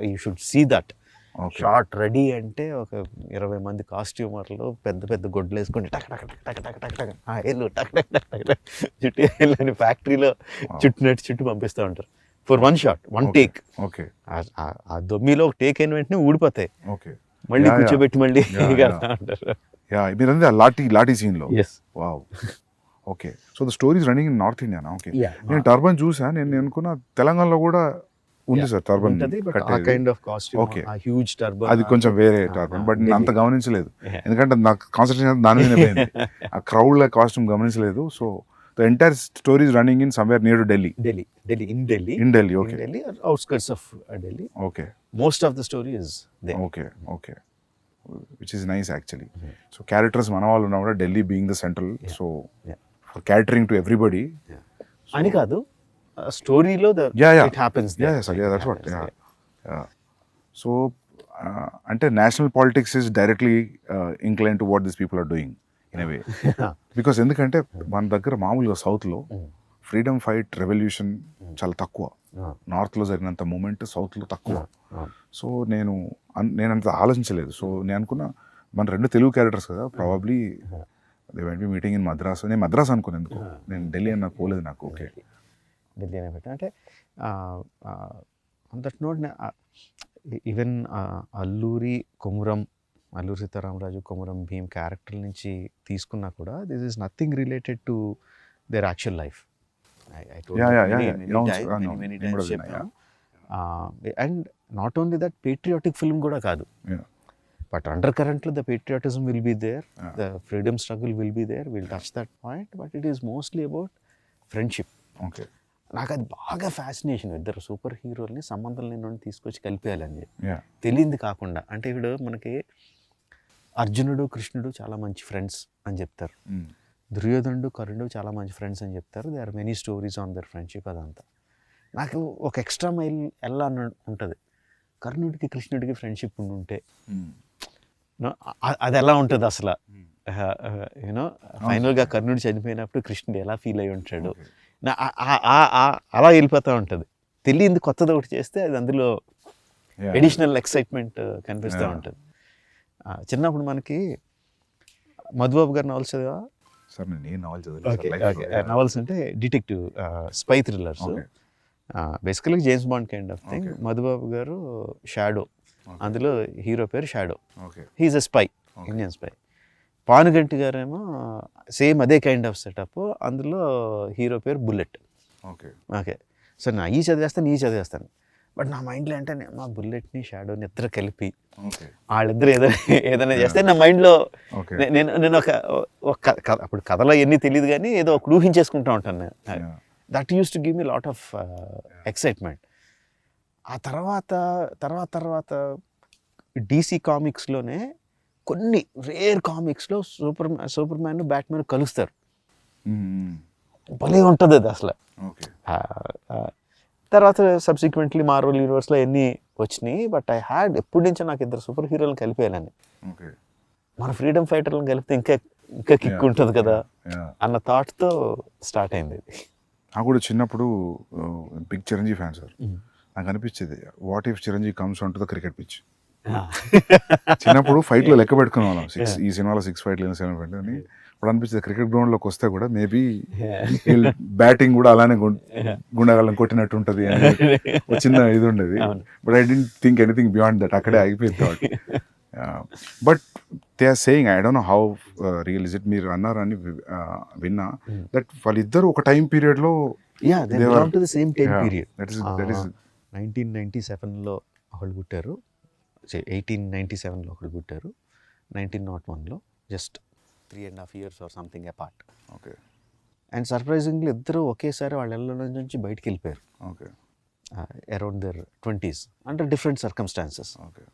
you should see that okay shot ready అంటే ఒక 20 మంది కాస్ట్యూమర్లు పెద్ద పెద్ద గొడ్లు వేసుకొని టక్ టక్ టక్ టక్ టక్ టక్ టక్ ఏళ్ళు టక్ టక్ టక్ టక్ టక్ చుట్టూ వెళ్ళని ఫ్యాక్టరీలో చుట్టూ పంపిస్తూ ఉంటారు for one shot, one take. Okay ఆ దొమ్మిలో ఒక టేక్ అయిన వెంటనే ఊడిపోతాయి, ఓకే మళ్ళీ Yeah, కూర్చోబెట్టి మళ్ళీ Yeah, కడతా ఉంటారు. యా మీరంతా లాఠీ సీన్లో. Yes. Wow. Okay so the story is running in north ఇండియానా? Okay Yeah. నేను టర్బన్ చూసా, నేను అనుకున్న తెలంగాణలో కూడా ఉంది సార్ టర్బన్ ఉంటది, బట్ ఆ కట్టేది. Kind of costume, Okay. ఆ హ్యూజ్ టర్బన్, అది కొంచెం వేరే టర్బన్, బట్ నేను అంత గమనించలేదు, ఎందుకంటే నాకు కాన్సన్ట్రేషన్ దాని మీద పోయింది. ఆ క్రౌడ్ కాస్ట్యూమ్ గమనించలేదు. So the entire story is running in somewhere near to Delhi. In Delhi, okay outskirts of Delhi. Okay most of the story is there. Okay okay which is nice actually. So characters మన వాళ్ళు ఉన్నా కూడా Delhi being the central, so Yeah. For catering to everybody. అని కాదు, స్టోరీలో Yeah. It happens. That's what. So అంటే national politics is directly incline to what this people are doing in a way. Because ఎందుకంటే మన దగ్గర మామూలుగా సౌత్లో ఫ్రీడమ్ ఫైట్ రెవల్యూషన్ చాలా తక్కువ, నార్త్లో జరిగినంత మూమెంట్ సౌత్లో తక్కువ. సో నేను అంత ఆలోచించలేదు. సో నేను అనుకున్నా మన రెండు తెలుగు క్యారెక్టర్స్ కదా, probably they went be meeting in Madras. నేను మద్రాస్ అనుకున్నాను ఎందుకు, నేను ఢిల్లీ అని నాకు పోలేదు నాకు. ఓకే ఢిల్లీ అనే పెట్టా అంటే on that note even Alluri Sitaramaraju, Komaram Bheem character నుంచి తీసుకున్నా కూడా this is nothing related to their actual life. And not only that, patriotic film కూడా కాదు, బట్ అండర్ కరెంట్లో the patriotism will be there, the freedom struggle will be there, will touch that point, but it is mostly about friendship. Okay నాకు అది బాగా fascination, ఇద్దరు super హీరోల్ని సంబంధం లేని తీసుకొచ్చి కలిపేయాలని చెప్పి, తెలియంది కాకుండా. అంటే ఇప్పుడు మనకి అర్జునుడు కృష్ణుడు చాలా మంచి ఫ్రెండ్స్ అని చెప్తారు, దుర్యోధనుడు కర్ణుడు చాలా మంచి ఫ్రెండ్స్ అని చెప్తారు. They are many stories on their friendship. అదంతా నాకు ఒక ఎక్స్ట్రా మైల్ ఎలా ఉంటుంది, కర్ణుడికి కృష్ణుడికి ఫ్రెండ్షిప్ ఉంటే అది ఎలా ఉంటుంది అసలు. యూనో ఫైనల్గా కర్ణుడు చనిపోయినప్పుడు కృష్ణుడు ఎలా ఫీల్ అయి ఉంటాడు, అలా వెళ్ళిపోతూ ఉంటుంది. తెలియంది కొత్తది ఒకటి చేస్తే అది అందులో ఎడిషనల్ ఎక్సైట్మెంట్ కనిపిస్తూ ఉంటుంది. చిన్నప్పుడు మనకి మధుబాబు గారి నవల్స్ చదివా? సార్ నేను నావల్ నవల్స్ అంటే detective spy thrillers, basically James Bond kind of thing. Madhubabu garu Shadow, అందులో హీరో పేరు Shadow, he is a spy, Indian spy. Panuganti గారేమో సేమ్ అదే కైండ్ ఆఫ్ సెటప్, అందులో హీరో పేరు బుల్లెట్. ఓకే సో నా ఈ చదివేస్తాను, బట్ నా మైండ్లో అంటే మా బుల్లెట్ని షాడోని ఇద్దరు కలిపి వాళ్ళిద్దరు ఏదైనా చేస్తే నా మైండ్లో నేను ఒక అప్పుడు కథలో ఎన్ని తెలియదు కానీ ఏదో ఒక ఊహించేసుకుంటూ ఉంటాను నేను. That use to give me lot of excitement. ఆ తర్వాత డీసీ కామిక్స్లోనే కొన్ని రేర్ కామిక్స్లో సూపర్ మ్యాన్ బ్యాట్మెన్ కలుస్తారు, భలే ఉంటుంది అది అసలు. తర్వాత సబ్సిక్వెంట్లీ మార్వెల్ యూనివర్స్లో ఎన్ని వచ్చినాయి, బట్ ఐ హ్యాడ్ ఎప్పటి నుంచో నాకు ఇద్దరు సూపర్ హీరోలను కలిపేయాలని. మన ఫ్రీడమ్ ఫైటర్లను కలిపితే ఇంకా కిక్ ఉంటుంది కదా అన్న థాట్తో స్టార్ట్ అయింది. నాకు కూడా చిన్నప్పుడు బిగ్ చిరంజీవి ఫ్యాన్ సార్. నాకు అనిపించేది what if Chiranjeevi comes on to the cricket pitch. చిన్నప్పుడు ఫైట్లో లెక్క పెట్టుకునే వాళ్ళం, ఈ సినిమాలో 6 ఫైట్లు 7 ఫైట్లు అని. ఇప్పుడు అనిపించింది క్రికెట్ గ్రౌండ్లోకి వస్తే కూడా మేబీ బ్యాటింగ్ కూడా అలానే గుండగాళ్ళని కొట్టినట్టు ఉంటుంది అని ఒక చిన్న ఇది ఉండేది. But I didn't think anything beyond that, అక్కడే ఆగిపోయింది thought. But they are saying, I don't know how real is it, మీరు అన్నారని విన్నా, దట్ వాళ్ళిద్దరు ఒక టైం పీరియడ్లో 1997లో ఒకళ్ళు పుట్టారు, 1897లో ఒకళ్ళు పుట్టారు, 1901లో just 3.5 years or something apart. Okay. And surprisingly ఇద్దరు ఒకేసారి వాళ్ళ ఇళ్ళ నుంచి బయటికి వెళ్ళిపోయారు. Okay. Around their 20s under different circumstances. Okay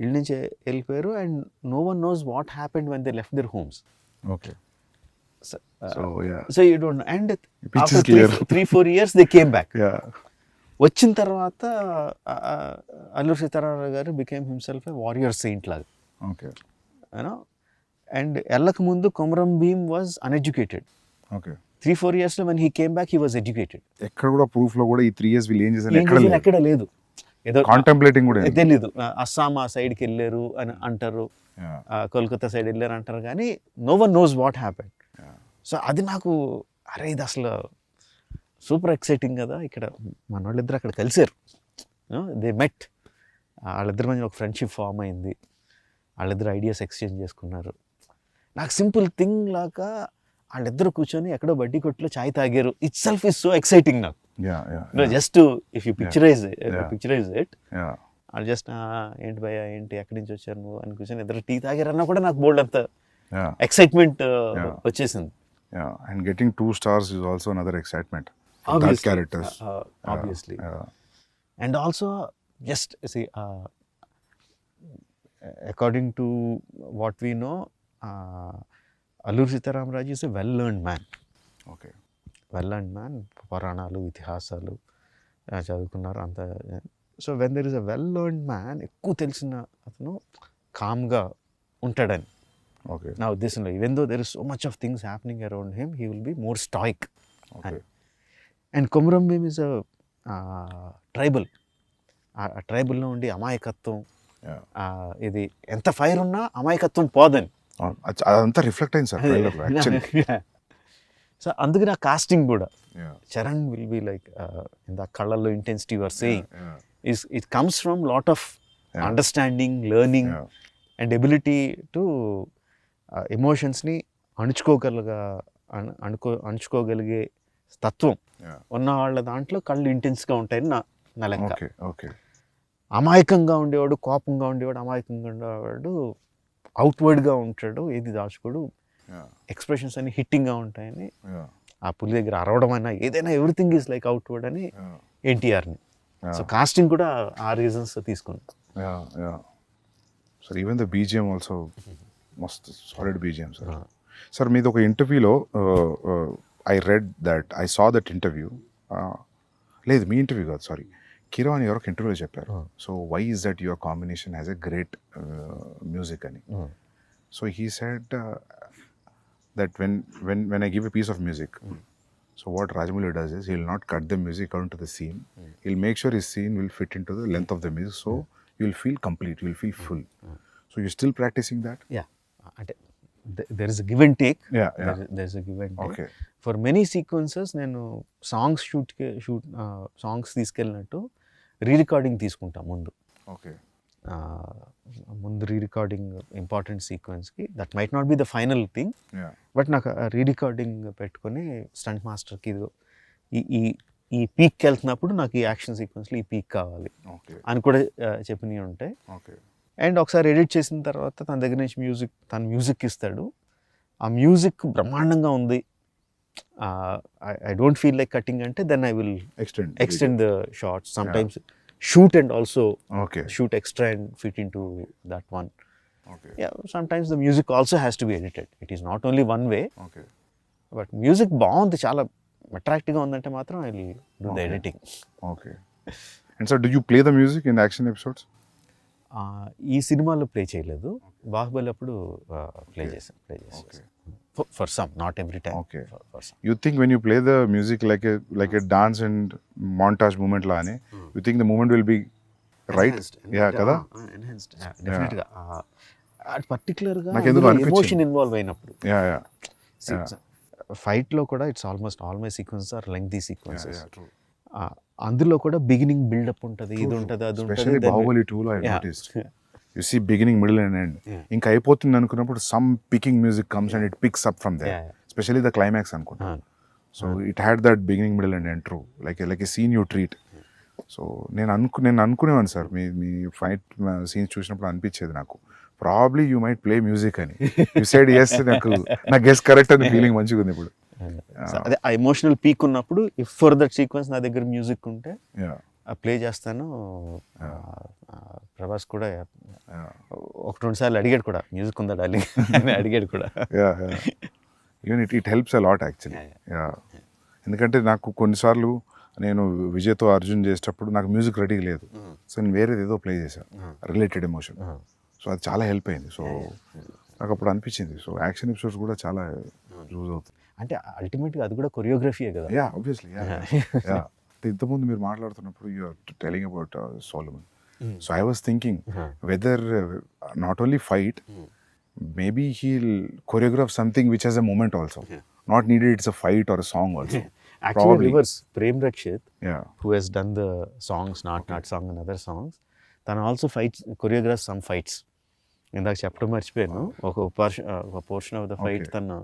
ఇళ్ళ నుంచి వెళ్ళిపోయారు and no one knows what happened when they left their homes. Okay so ya so you don't and Pitch is clear. 3-4 years they came back. Ya వచ్చిన తర్వాత Alluri Sitaramaraju garu became himself a warrior saint లాగా, okay you know. And వెళ్ళక ముందు Komaram Bheem was uneducated. Okay 3-4 yearsలో when he came back he was educated. ఎక్కడ కూడా proof లో కూడా ఈ 3 years వీళ్ళు ఏం చేశారు ఎక్కడ లేదు, ఎక్కడ లేదు. ఏదో కాంటెంప్లేటింగ్ కూడా ఏం తెలీదు. అస్సాం ఆ సైడ్కి వెళ్ళారు అని అంటారు, కోల్కతా సైడ్ వెళ్ళారు అంటారు, కానీ no one knows what happened. So అది నాకు అరే ఇది అసలు సూపర్ ఎక్సైటింగ్ కదా. ఇక్కడ మన వాళ్ళిద్దరు అక్కడ కలిసారు, దే మెట్, వాళ్ళిద్దరి మధ్య ఒక ఫ్రెండ్షిప్ ఫామ్ అయింది, వాళ్ళిద్దరు ఐడియాస్ ఎక్స్చేంజ్ చేసుకున్నారు. నాకు సింపుల్ థింగ్ లాగా వాళ్ళిద్దరు కూర్చొని ఎక్కడో బడ్డీ కొట్టులో చాయ్ తాగారు, itself is so exciting నాకు. Just if you picturise it, వాళ్ళు జస్ట్ ఏంటి భయ్యా ఏంటి ఎక్కడి నుంచి వచ్చారు నువ్వు అని కూర్చొని ఇద్దరు టీ తాగారన్నా కూడా నాకు బోల్డ్ అంత ఎక్సైట్మెంట్ వచ్చేసింది. And getting 2 stars is also another excitement for that characters. Obviously. And also just see, according to what we know, Alluri Sitaramraju is a well-learned man. Okay. Well-learned man, పురాణాలు ఇతిహాసాలు చదువుకున్నారు అంత. So when there is a well learned man, ఎక్కువ తెలిసిన అతను కామ్గా ఉంటాడని Okay. నా ఉద్దేశంలో. Even though there is so much of things happening around him, he will be more stoic. Okay. And Komaram Bheem is a tribal. ఆ ట్రైబల్లో ఉండి అమాయకత్వం, ఇది ఎంత ఫైర్ ఉన్నా అమాయకత్వం పోదని. అదంతా రిఫ్లెక్ట్ అయింది సార్ యాక్చువల్లీ. సో అందుకని ఆ కాస్టింగ్ కూడా Charan will be like in the కళ్ళల్లో intensity your saying is it comes from lot of understanding, learning and ability to ఎమోషన్స్ని అణుచుకోగలిగే తత్వం ఉన్న వాళ్ళ దాంట్లో కళ్ళు ఇంటెన్స్గా ఉంటాయని నా లెక్క. అమాయకంగా ఉండేవాడు, కోపంగా ఉండేవాడు, అమాయకంగా ఉండేవాడు అవుట్వర్డ్గా ఉంటాడు, ఏది దాచుకోడు, ఎక్స్ప్రెషన్స్ అన్ని హిట్టింగ్గా ఉంటాయని. ఆ పులి దగ్గర అరవడం అయినా ఏదైనా ఎవ్రీథింగ్ ఈజ్ లైక్ అవుట్వర్డ్ అని ఎన్టీఆర్ని. సో కాస్టింగ్ కూడా ఆ రీజన్స్ తీసుకుని. Sir even the BGM also మస్త్ సాలిడ్ బీజిఎం సార్. సార్ మీది ఒక ఇంటర్వ్యూలో I read that I saw that interview, లేదు మీ ఇంటర్వ్యూ కాదు సారీ, కిరాని ఎవరో ఒక ఇంటర్వ్యూలో చెప్పారు. So why is that your combination has a great music అని. So he said that when I give a piece of music, so what Rajamouli does is he'll not cut the music according to the scene. He'll make sure his scene will fit into the length of the music, so you'll feel complete, you'll feel full. So you're still practicing that? Yeah, there is a give and take. There's a give and take. Okay. For many sequences నేను songs shoot songs తీసుకెళ్ళినట్టు rerecording తీసుకుంటా ముందు. Okay. ముందు rerecording important సీక్వెన్స్కి, that might not be the final thing, but నాకు rerecording పెట్టుకొని stunt మాస్టర్కి ఈ పీక్కి వెళ్తున్నప్పుడు నాకు ఈ యాక్షన్ సీక్వెన్స్లో ఈ పీక్ కావాలి అని కూడా చెప్పినవి ఉంటాయి. అండ్ ఒకసారి ఎడిట్ చేసిన తర్వాత తన దగ్గర నుంచి తన మ్యూజిక్ ఇస్తాడు, ఆ మ్యూజిక్ బ్రహ్మాండంగా ఉంది, I don't feel like cutting అంటే then I will extend the shots, sometimes shoot and also shoot extra and fit into that one. Sometimes the music also has to be edited. It is not only one way. But music బాగుంది, చాలా attractive గా ఉందంటే మాత్రం I will do the editing. And so do you play the music in the action episodes? ఈ సినిమాలో play చేయలేదు, బాహుబలి అప్పుడు play చేశాను. For some, not every time. For some. You think when you play the music like a dance and montage movement laane, you think the movement will be right? Kada? Enhanced. Definitely. Particular గా emotion involve అయినప్పుడు. Fight లో కూడా it's almost all my sequences are lengthy sequences. అందులో కూడా beginning buildup ఉంటుంది, ఇది ఉంటుంది, అది ఉంటుంది. Especially బాహుబలి 2 లో I noticed. You see beginning, middle and end. ఇంకా అయిపోతుంది అనుకున్నప్పుడు some picking music comes and it picks up from there. Especially the climax అనుకుంటా. So it had that beginning, middle and end true. Like a scene you treat. So నేను అనుకునేవాను sir, మీ fight scenes చూసినప్పుడు అనిపించేది నాకు, probably you might play music అని. You side yes, నా guess correct అని feeling మంచిగా ఉంది ఇప్పుడు. అదే ఆ ఎమోషనల్ పీక్ ఉన్నప్పుడు ఇఫ్ ఫర్ దట్ సీక్వెన్స్ నా దగ్గర మ్యూజిక్ ఉంటే ప్లే చేస్తాను. ప్రభాస్ కూడా ఒక 2 సార్లు అడిగాడు కూడా, మ్యూజిక్ ఉందా డార్లింగ్ అని అడిగాడు కూడా. Even it helps a lot actually. ఎందుకంటే నాకు కొన్నిసార్లు నేను విజయ్తో అర్జున్ చేసేటప్పుడు నాకు మ్యూజిక్ రెడీ లేదు, సో నేను వేరేది ఏదో ప్లే చేశాను రిలేటెడ్ ఎమోషన్, సో అది చాలా హెల్ప్ అయింది. సో నాకు అప్పుడు అనిపించింది, సో యాక్షన్ ఎపిసోడ్స్ కూడా చాలా యూజ్ అవుతుంది. అంటే అల్టిమేట్గా అది కూడా కొరియోగ్రఫీయే కదా. Yeah obviously. యా ఇంతకుముందు మీరు మాట్లాడుతున్నప్పుడు you are telling about Solomon, so I was thinking whether not only fight, maybe he'll choreograph something which has a moment also. Not needed it's a fight or a song also. Actually, Probably. reverse. Prem Rakshit, Yeah. who has done the songs, Not Song and other songs, తను also fights, choreographs some fights. ఇందాక చెప్పడం మర్చిపోయాను, ఒక portion of the fight తను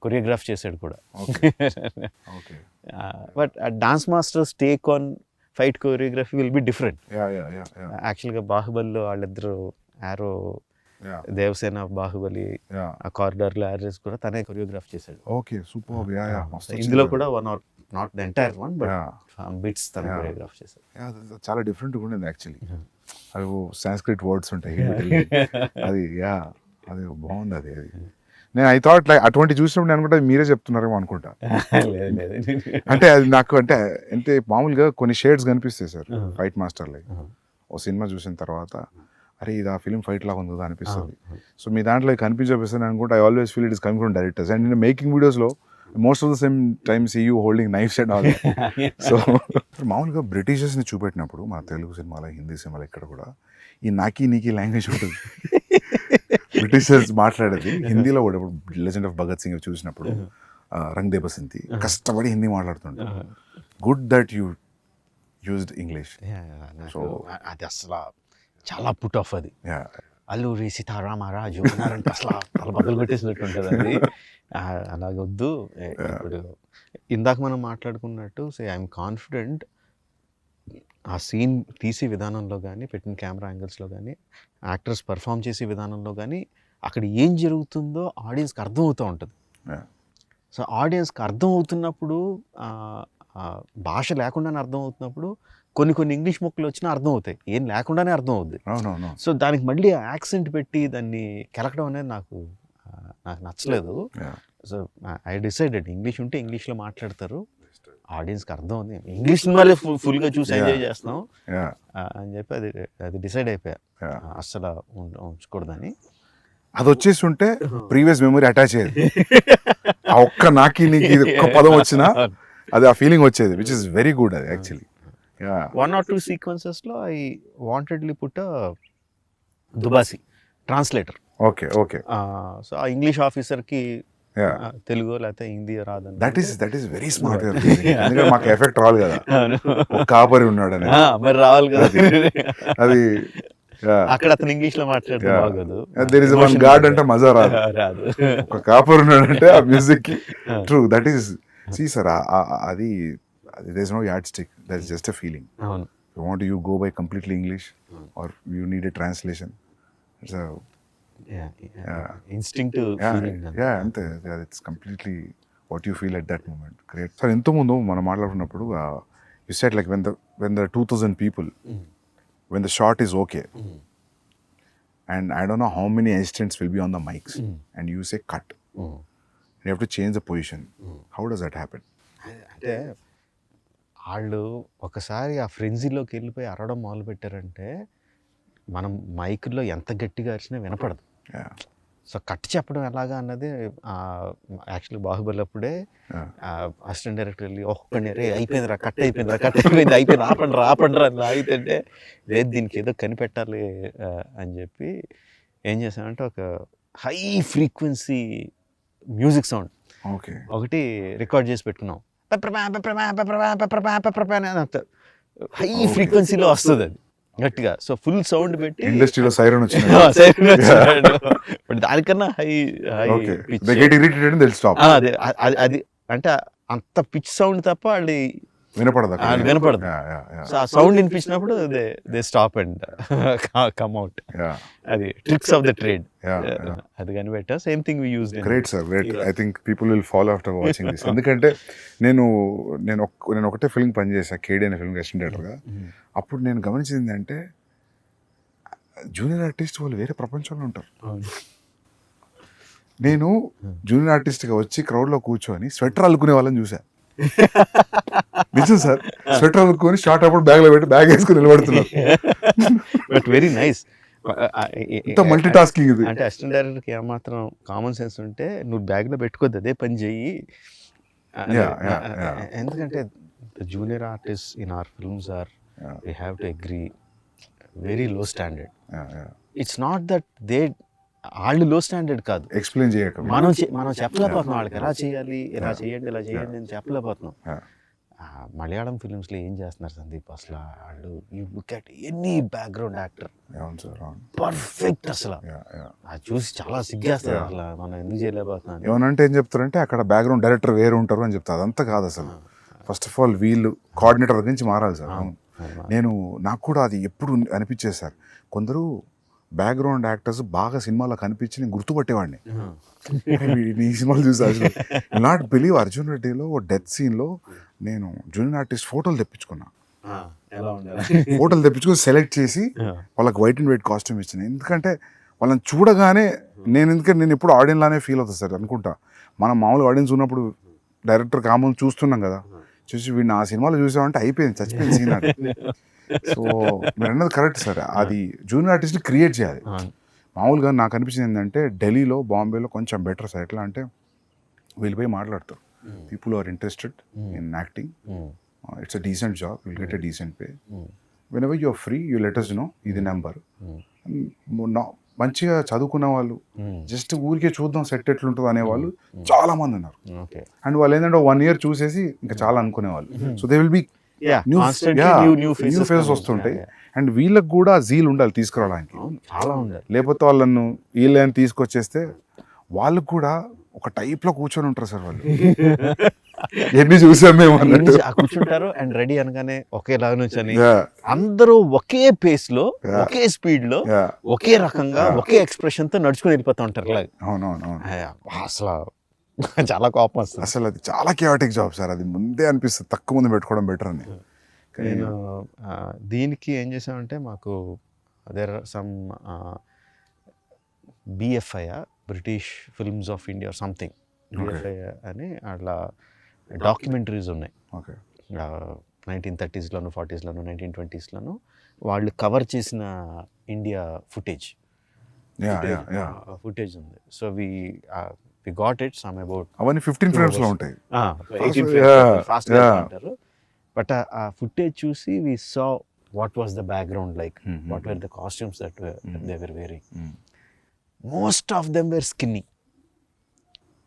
choreograph చేశాడు కూడా. Okay. But dance masters take on fight choreography will be different. Yeah. యాక్చువల్గా బాహుబలిలో వాళ్ళిద్దరు ఆరో, దేవసేన బాహుబలి ఆ కారిడార్లో యారెస్ కూడా తనే కొరియోగ్రాఫ్ చేశాడు. Okay super. యా ఇందులో కూడా one or not the entire one but bits తన కొరియోగ్రాఫ్ చేశాడు. చాలా డిఫరెంట్గా ఉండేది యాక్చువల్లీ. అవి సాంస్క్రిట్ వర్డ్స్ ఉంటాయి అది అది బాగుంది. అది నేను ఐ థాట్ లైక్ అటువంటి చూసినప్పుడు నేను అనుకుంటా మీరే చెప్తున్నారేమో అనుకుంటా. అంటే అది నాకు అంటే మామూలుగా కొన్ని షేడ్స్ కనిపిస్తాయి సార్ ఫైట్ మాస్టర్ లైక్. ఓ సినిమా చూసిన తర్వాత అరే ఇది ఆ ఫిల్మ్ ఫైట్ లాగా ఉంది కదా అనిపిస్తుంది. సో మీ దాంట్లో కనిపించపిస్తుంది అనుకుంటే I always feel it is coming from directors. And నేను మేకింగ్ వీడియోస్లో most of the same time see you holding knives and all. So మామూలుగా బ్రిటిషర్స్ని చూపెట్టినప్పుడు మన తెలుగు సినిమాలో, హిందీ సినిమాలో ఇక్కడ కూడా ఈ నాకీ నీకీ లాంగ్వేజ్ ఉంటుంది. బ్రిటిషర్స్ మాట్లాడేది హిందీలో కూడా. ఇప్పుడు లెజెండ్ ఆఫ్ భగత్ సింగ్ చూసినప్పుడు రంగ్ దే బసంతి కష్టపడి హిందీ మాట్లాడుతుంటారు. Good that you used English. So అది అసలు చాలా పుట్ ఆఫ్. అది అల్లూరి సీతారామరాజు అన్నారంటే అసలు తల బదులు కొట్టేసినట్టు ఉంటుంది అది. అలాగొద్దు. ఇప్పుడు ఇందాక మనం మాట్లాడుకున్నట్టు ఐఎమ్ కాన్ఫిడెంట్ ఆ సీన్ తీసే విధానంలో కానీ, పెట్టిన కెమెరా యాంగిల్స్లో కానీ, యాక్టర్స్ పర్ఫామ్ చేసే విధానంలో కానీ, అక్కడ ఏం జరుగుతుందో ఆడియన్స్కి అర్థమవుతూ ఉంటుంది. సో ఆడియన్స్కి అర్థం అవుతున్నప్పుడు, భాష లేకుండానే అర్థం అవుతున్నప్పుడు కొన్ని ఇంగ్లీష్ మొక్కలు వచ్చినా అర్థం అవుతాయి, ఏం లేకుండానే అర్థం అవుద్ది. సో దానికి మళ్ళీ యాక్సెంట్ పెట్టి దాన్ని కెలకడం అనేది నాకు నచ్చలేదు. సో ఐ డిసైడెడ్ ఇంగ్లీష్ ఉంటే ఇంగ్లీష్లో మాట్లాడతారు, ఆడియన్స్కి అర్థం ఉంది, ఇంగ్లీష్ సినిమాలే ఫుల్గా చూసి ఎంజాయ్ చేస్తాం అని చెప్పి అది డిసైడ్ అయిపోయా అస్సలు ఉంచకూడదని. అది వచ్చేసి ఉంటే ప్రీవియస్ మెమరీ అటాచ్ అయ్యేది. ఆ ఒక్క నాకి నీకు ఒక్క పదం వచ్చినా అది ఆ ఫీలింగ్ వచ్చేది, విచ్ ఇస్ వెరీ గుడ్. అది యాక్చువల్లీ 1 or 2 sequencesలో ఐ వాంటెడ్లీ పుట్ దుబాసి ట్రాన్స్లేటర్. ఓకే. సో ఆ ఇంగ్లీష్ ఆఫీసర్కి తెలుగు లేకపోతే హిందీ రాదని. That is very smart. ఎందుకంటే మాకు ఎఫెక్ట్ రావాలి కదా, ఒక కాపరి ఉన్నాడు అని. మరి రావాలి కదా అది. అక్కడ అతను ఇంగ్లీష్ లో మాట్లాడితే బాగోదు. దేర్ ఇస్ వన్ గాడ్ అంటే మజా రాదు. ఒక కాపర్ ఉన్నాడంటే ఆ మ్యూజిక్ కి. True, that is see sir. అది there is no yardstick, that's just a feeling. You want you go by completely English or you need a translation, it's a instinctive feeling. ante it's completely what you feel at that moment. Great. So ento mundu mana maatladunnappudu you said like when the 2000 people when the shot is okay and I don't know how many assistants will be on the mics and you say cut, you have to change the position. How does that happen? అంటే వాళ్ళు ఒకసారి ఆ ఫ్రెంజీలోకి వెళ్ళిపోయి అరవడం మొదలు పెట్టారంటే మనం మైక్లో ఎంత గట్టిగా అరిచినా వినపడదు. సో కట్ చెప్పడం ఎలాగా అన్నది యాక్చువల్లీ బాహుబలి అప్పుడే అసిస్టెంట్ డైరెక్టర్ వెళ్ళి ఒక్కడిని రే అయిపోయిందిరా, కట్ అయిపోయింది ఆపండి అని ఆగితే లేదు దీనికి ఏదో కనిపెట్టాలి అని చెప్పి ఏం చేసామంటే ఒక హై ఫ్రీక్వెన్సీ మ్యూజిక్ సౌండ్ ఒకటి రికార్డ్ చేసి పెట్టుకున్నాం. హై ఫ్రీక్వెన్సీలో వస్తుంది అది గట్టిగా. సో ఫుల్ సౌండ్ పెట్టి ఇండస్ట్రీలో సైరన్ వచ్చింది, దానికన్నా హై అది అంటే అంత పిచ్ సౌండ్ తప్ప వాళ్ళు వినపడదు వినపడదు. సో ఆ సౌండ్ వినిపించినప్పుడు they stop and come out. అది ట్రిక్స్ ఆఫ్ ద ట్రేడ్. అది కనిపెట్టా. Same thing we used. Great sir, great. I think people will follow after watching this. ఎందుకంటే నేను ఒకటే ఫిల్మ్ పనిచేసాను, కేడీ అనే ఫిల్మ్ అసిస్టెంట్ డైరెక్టర్గా. అప్పుడు నేను గమనించింది అంటే జూనియర్ ఆర్టిస్ట్ వాళ్ళు వేరే ప్రపంచంలో ఉంటారు. నేను జూనియర్ ఆర్టిస్ట్గా వచ్చి క్రౌడ్లో కూర్చొని స్వెటర్ అల్లుకునే వాళ్ళని చూసా. నిజం సార్, స్వెటర్ అల్లుకొని షార్ట్ అప్పుడు బ్యాగ్లో పెట్టి బ్యాగ్ వేసుకుని నిలబడుతున్నారు. But very nice. ఇంత మల్టీ టాస్కింగ్ ఇది. అంటే అసిస్టెంట్ డైరెక్టర్కి ఏమాత్రం కామన్ సెన్స్ ఉంటే నువ్వు బ్యాగ్లో పెట్టుకోద్దు, అదే పని చెయ్యి. ఎందుకంటే junior artist in our films are we have to agree very low standard. It's not that they వాళ్ళు లో స్టాండర్డ్ కాదు, ఎక్స్ప్లెయిన్ చేయక మనం చెప్పలేకపోతున్నాం వాళ్ళకి ఎలా చేయాలి, ఇలా చేయండి ఇలా చేయండి అని చెప్పలేకపోతున్నాం. మలయాళం ఫిలిమ్స్లో ఏం చేస్తున్నారు సందీప్ అసలు, వాళ్ళు you look at any background actor perfect. అసలు అది చూసి చాలా సిగ్గేస్తుంది, అసలు మనం ఎందుకు చేయలేకపోతున్నాం. ఏమనంటే ఏం చెప్తారంటే అక్కడ బ్యాక్గ్రౌండ్ డైరెక్టర్ వేరు ఉంటారు అని చెప్తారు. అదంతా కాదు అసలు. ఫస్ట్ ఆఫ్ ఆల్ వీళ్ళు కోఆర్డినేటర్ నుంచి మారాలి సార్. నాకు కూడా అది ఎప్పుడు అనిపించేది సార్, కొందరు బ్యాక్గ్రౌండ్ యాక్టర్స్ బాగా సినిమాలో కనిపించి నేను గుర్తుపట్టేవాడిని. ఈ సినిమాలు చూసి అసలు నాట్ బిలీవ్ అర్జున్ రెడ్డిలో డెత్ సీన్లో నేను జూనియర్ ఆర్టిస్ట్ ఫోటోలు తెప్పించుకున్నా. ఫోటోలు తెప్పించుకొని సెలెక్ట్ చేసి వాళ్ళకి వైట్ అండ్ వైట్ కాస్ట్యూమ్ ఇచ్చిన. ఎందుకంటే వాళ్ళని చూడగానే నేను ఎప్పుడు ఆడియన్స్ లానే ఫీల్ అవుతుంది సార్ అనుకుంటా. మనం మామూలుగా ఆడియన్స్ ఉన్నప్పుడు డైరెక్టర్ కామన్ చూస్తున్నాం కదా, చూసి వీడిని ఆ సినిమాలో చూసామంటే అయిపోయింది, చచ్చిపోయింది సీన్ అంటే. సో మీరు అన్నది కరెక్ట్ సార్, అది జూనియర్ ఆర్టిస్ట్ని క్రియేట్ చేయాలి. మామూలుగా నాకు అనిపించింది ఏంటంటే ఢిల్లీలో బాంబేలో కొంచెం బెటర్ సార్. ఎట్లా అంటే వీళ్ళు పోయి మాట్లాడతారు, people are interested in acting, it's a decent job, will get a decent pay, whenever you are free you let us know ఇది నెంబర్. మంచిగా చదువుకున్న వాళ్ళు జస్ట్ ఊరికే చూద్దాం సెట్ ఎట్లుంటుంది అనేవాళ్ళు చాలా మంది ఉన్నారు. అండ్ వాళ్ళు ఏంటంటే 1 year చూసేసి ఇంకా చాలా అనుకునేవాళ్ళు. So they will be new faces వస్తుంటాయి. అండ్ వీళ్ళకి కూడా జీల్ ఉండాలి తీసుకురావడానికి, చాలా ఉండాలి. లేకపోతే వాళ్ళను వీళ్ళని తీసుకొచ్చేస్తే వాళ్ళకు కూడా ఒక టైప్లో కూర్చొని ఉంటారు సార్ వాళ్ళు. ఎన్ని చూసాం మేము అన్నట్టు కూర్చుంటారు అండ్ రెడీ అనగానే ఒకేలాగా నుంచొని అందరూ ఒకే పేస్ లో ఒకే స్పీడ్ లో ఒకే రకంగా ఒకే ఎక్స్ప్రెషన్ తో నడుచుకుని వెళ్ళిపోతూ ఉంటారు. అవునవును, అసలు చాలా కోపం వస్తుంది. అసలు అది చాలా కేయాటిక్ జాబ్ సార్. అది ముందే అనిపిస్తుంది తక్కువ మంది పెట్టుకోవడం బెటర్ అని. నేను దీనికి ఏం చేసామంటే మాకు there are some BFI British films of India something BFI అని అట్లా డాక్యుమెంటరీస్ ఉన్నాయి. 1930s 40s 1920s వాళ్ళు కవర్ చేసిన ఇండియా ఫుటేజ్ ఉంది. So we got it some about అవన్నీ 15 frames లో ఉంటాయి, 18 frames ఫాస్ట్ గా అంటారు. బట్ ఆ ఫుటేజ్ చూసి we saw what was the background like, what were the costumes that they were wearing. Most of them were skinny.